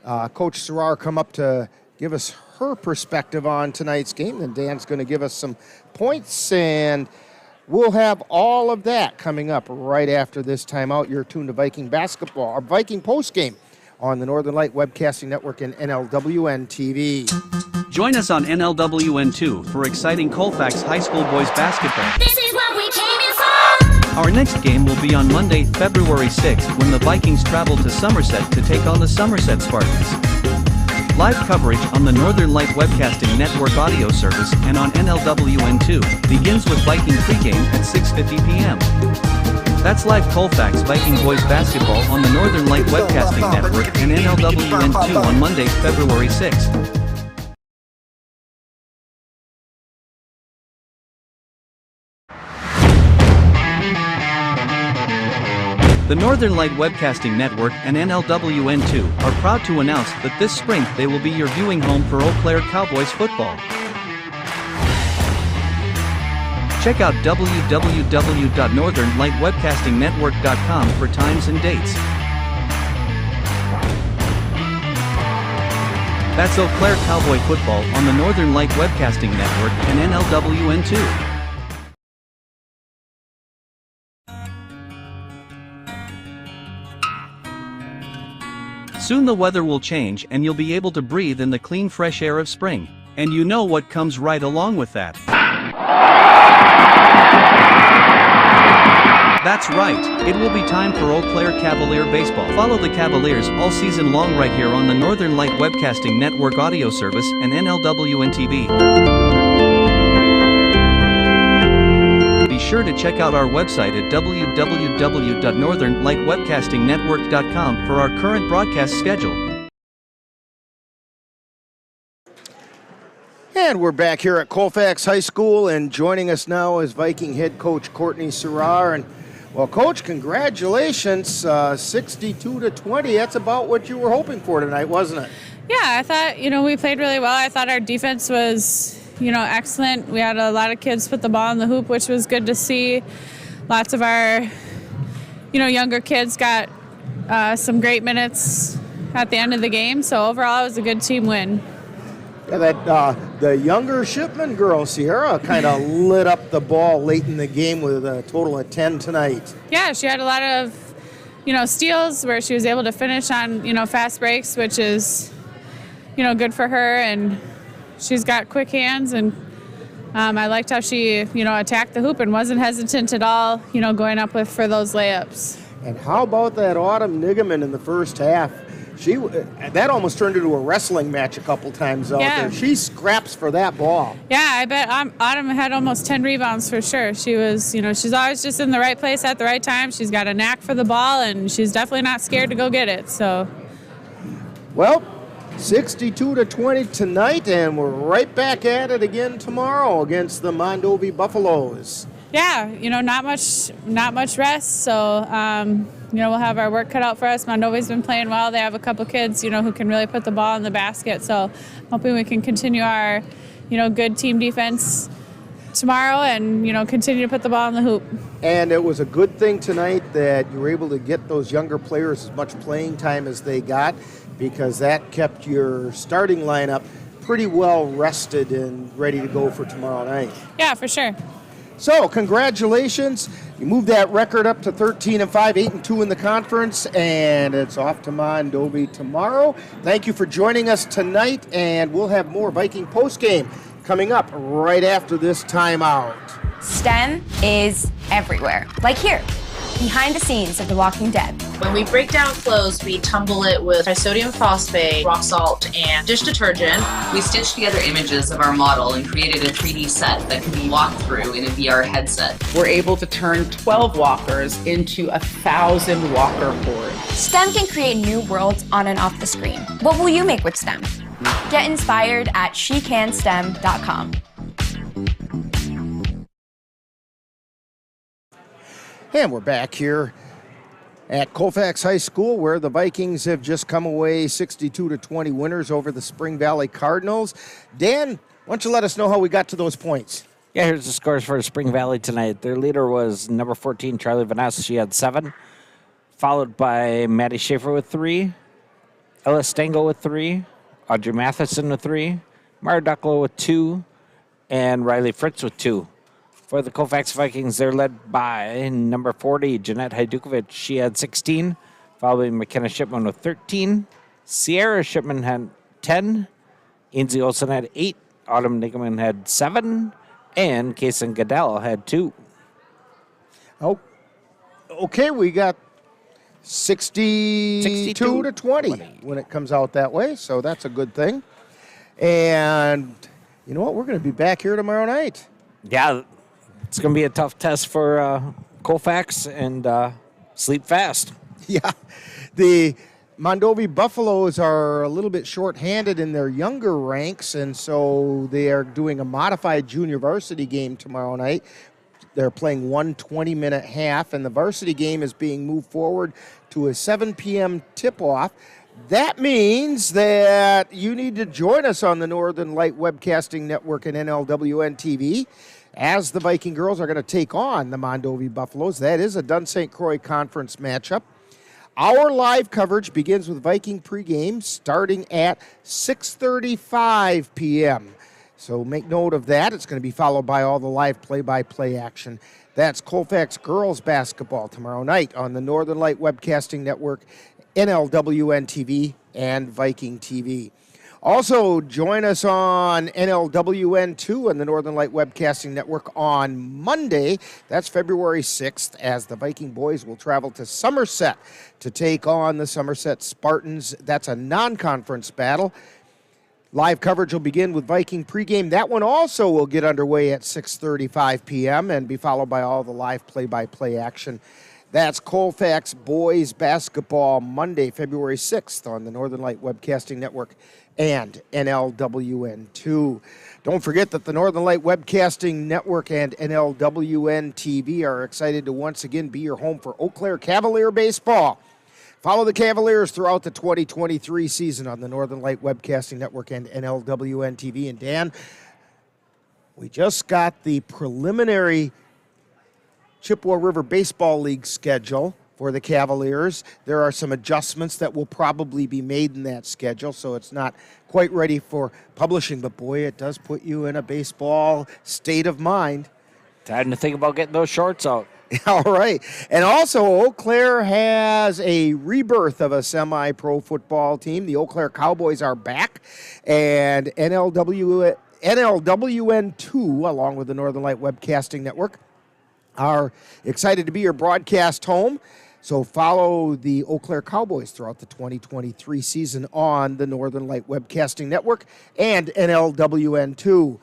Coach Serrar come up to give us her perspective on tonight's game. Then Dan's going to give us some points, and we'll have all of that coming up right after this timeout. You're tuned to Viking basketball, our Viking post game on the Northern Light Webcasting Network and NLWN-TV. Join us on NLWN2 for exciting Colfax High School boys basketball. This is what we came in for! Our next game will be on Monday, February 6th, when the Vikings travel to Somerset to take on the Somerset Spartans. Live coverage on the Northern Light Webcasting Network audio service and on NLWN2 begins with Viking pregame at 6:50 p.m. That's live Colfax Viking boys basketball on the Northern Light Webcasting Network and NLWN2 on Monday, February 6th. The Northern Light Webcasting Network and NLWN2 are proud to announce that this spring they will be your viewing home for Eau Claire Cowboys football. Check out www.northernlightwebcastingnetwork.com for times and dates. That's Eau Claire Cowboy Football on the Northern Light Webcasting Network and NLWN-TV. Soon the weather will change and you'll be able to breathe in the clean fresh air of spring. And you know what comes right along with that. That's right, it will be time for Eau Claire Cavalier Baseball. Follow the Cavaliers all season long right here on the Northern Light Webcasting Network audio service and NLWN-TV. Be sure to check out our website at www.northernlightwebcastingnetwork.com for our current broadcast schedule. And we're back here at Colfax High School, and joining us now is Viking head coach Courtney Serrar. And well, Coach, congratulations, 62-20. That's about what you were hoping for tonight, wasn't it? Yeah, I thought, we played really well. I thought our defense was, excellent. We had a lot of kids put the ball in the hoop, which was good to see. Lots of our, younger kids got some great minutes at the end of the game. So overall, it was a good team win. Yeah, the younger Shipman girl, Sierra, kind of lit up the ball late in the game with a total of 10 tonight. Yeah, she had a lot of, steals where she was able to finish on, fast breaks, which is, good for her. And she's got quick hands, and I liked how she, attacked the hoop and wasn't hesitant at all, going up for those layups. And how about that Autumn Nigaman in the first half? That almost turned into a wrestling match a couple times out there. She scraps for that ball. Yeah, I bet Autumn had almost 10 rebounds for sure. She was, she's always just in the right place at the right time. She's got a knack for the ball, and she's definitely not scared to go get it. So, well, 62-20 tonight, and we're right back at it again tomorrow against the Mondovi Buffaloes. Yeah, not much rest. So, we'll have our work cut out for us. Mondovi's been playing well. They have a couple kids, who can really put the ball in the basket. So, hoping we can continue our, good team defense tomorrow and, continue to put the ball in the hoop. And it was a good thing tonight that you were able to get those younger players as much playing time as they got, because that kept your starting lineup pretty well rested and ready to go for tomorrow night. Yeah, for sure. So, congratulations. You moved that record up to 13-5, 8-2 in the conference, and it's off to Mondovi tomorrow. Thank you for joining us tonight, and we'll have more Viking postgame coming up right after this timeout. STEM is everywhere, like here, behind the scenes of The Walking Dead. When we break down clothes, we tumble it with trisodium phosphate, rock salt, and dish detergent. We stitched together images of our model and created a 3D set that can be walked through in a VR headset. We're able to turn 12 walkers into 1,000 walker hordes. STEM can create new worlds on and off the screen. What will you make with STEM? Get inspired at SheCanSTEM.com. And we're back here at Colfax High School, where the Vikings have just come away 62-20 winners over the Spring Valley Cardinals. Dan, why don't you let us know how we got to those points? Yeah, here's the scores for Spring Valley tonight. Their leader was number 14, Charlie Vanessa. She had 7, followed by Maddie Schaefer with 3, Ella Stengel with 3, Audrey Matheson with 3, Mara Ducklow with 2, and Riley Fritz with 2. For the Colfax Vikings, they're led by number 40, Jeanette Hajdukovic. She had 16, followed by McKenna Shipman with 13. Sierra Shipman had 10. Ainsley Olsen had 8. Autumn Nigaman had 7. And Kason Goodell had 2. Oh, okay, we got 62-20 when it comes out that way, so that's a good thing. And you know what? We're going to be back here tomorrow night. Yeah, it's going to be a tough test for Colfax, and sleep fast. Yeah, the Mondovi Buffaloes are a little bit short-handed in their younger ranks, and so they are doing a modified junior varsity game tomorrow night. They're playing 1 20-minute half, and the varsity game is being moved forward to a 7 p.m. tip-off. That means that you need to join us on the Northern Light Webcasting Network and NLWN-TV as the Viking girls are going to take on the Mondovi Buffaloes. That is a Dunn-St. Croix Conference matchup. Our live coverage begins with Viking pregame starting at 6:35 p.m. So make note of that. It's going to be followed by all the live play-by-play action. That's Colfax Girls Basketball tomorrow night on the Northern Light Webcasting Network, NLWN-TV, and Viking TV. Also, join us on NLWN-2 and the Northern Light Webcasting Network on Monday. That's February 6th, as the Viking boys will travel to Somerset to take on the Somerset Spartans. That's a non-conference battle. Live coverage will begin with Viking pregame. That one also will get underway at 6:35 p.m. and be followed by all the live play-by-play action. That's Colfax Boys Basketball Monday, February 6th on the Northern Light Webcasting Network and NLWN-2. Don't forget that the Northern Light Webcasting Network and NLWN-TV are excited to once again be your home for Eau Claire Cavalier baseball. Follow the Cavaliers throughout the 2023 season on the Northern Light Webcasting Network and NLWN-TV. And Dan, we just got the preliminary Chippewa River Baseball League schedule for the Cavaliers. There are some adjustments that will probably be made in that schedule, so it's not quite ready for publishing. But boy, it does put you in a baseball state of mind. Time to think about getting those shorts out. All right. And also, Eau Claire has a rebirth of a semi-pro football team. The Eau Claire Cowboys are back, and NLWN-2, along with the Northern Light Webcasting Network, are excited to be your broadcast home. So follow the Eau Claire Cowboys throughout the 2023 season on the Northern Light Webcasting Network and NLWN-2.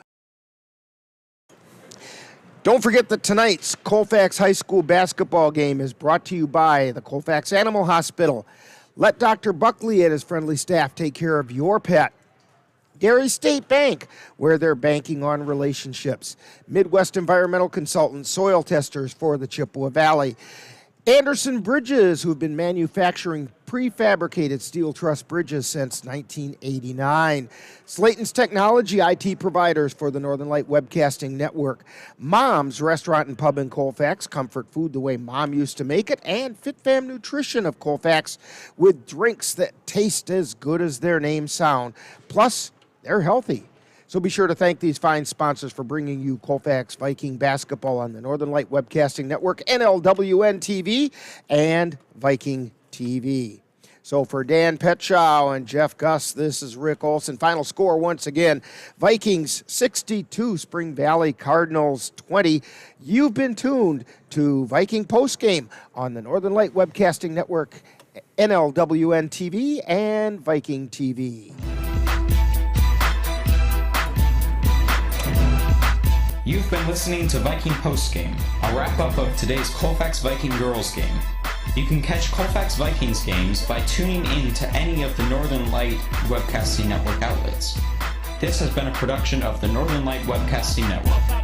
Don't forget that tonight's Colfax High School basketball game is brought to you by the Colfax Animal Hospital. Let Dr. Buckley and his friendly staff take care of your pet. Dairy State Bank, where they're banking on relationships. Midwest Environmental Consultants, soil testers for the Chippewa Valley. Anderson Bridges, who've been manufacturing prefabricated steel truss bridges since 1989. Slayton's Technology, IT providers for the Northern Light Webcasting Network. Mom's Restaurant and Pub in Colfax, comfort food the way Mom used to make it. And Fit Fam Nutrition of Colfax, with drinks that taste as good as their names sound. Plus, they're healthy. So be sure to thank these fine sponsors for bringing you Colfax Viking basketball on the Northern Light Webcasting Network, NLWN-TV, and Viking TV. So for Dan Petschow and Jeff Gus, this is Rick Olson. Final score once again, Vikings 62, Spring Valley Cardinals 20. You've been tuned to Viking Postgame on the Northern Light Webcasting Network, NLWN-TV, and Viking TV. You've been listening to Viking Postgame, a wrap-up of today's Colfax Viking Girls game. You can catch Colfax Vikings games by tuning in to any of the Northern Light Webcasting Network outlets. This has been a production of the Northern Light Webcasting Network.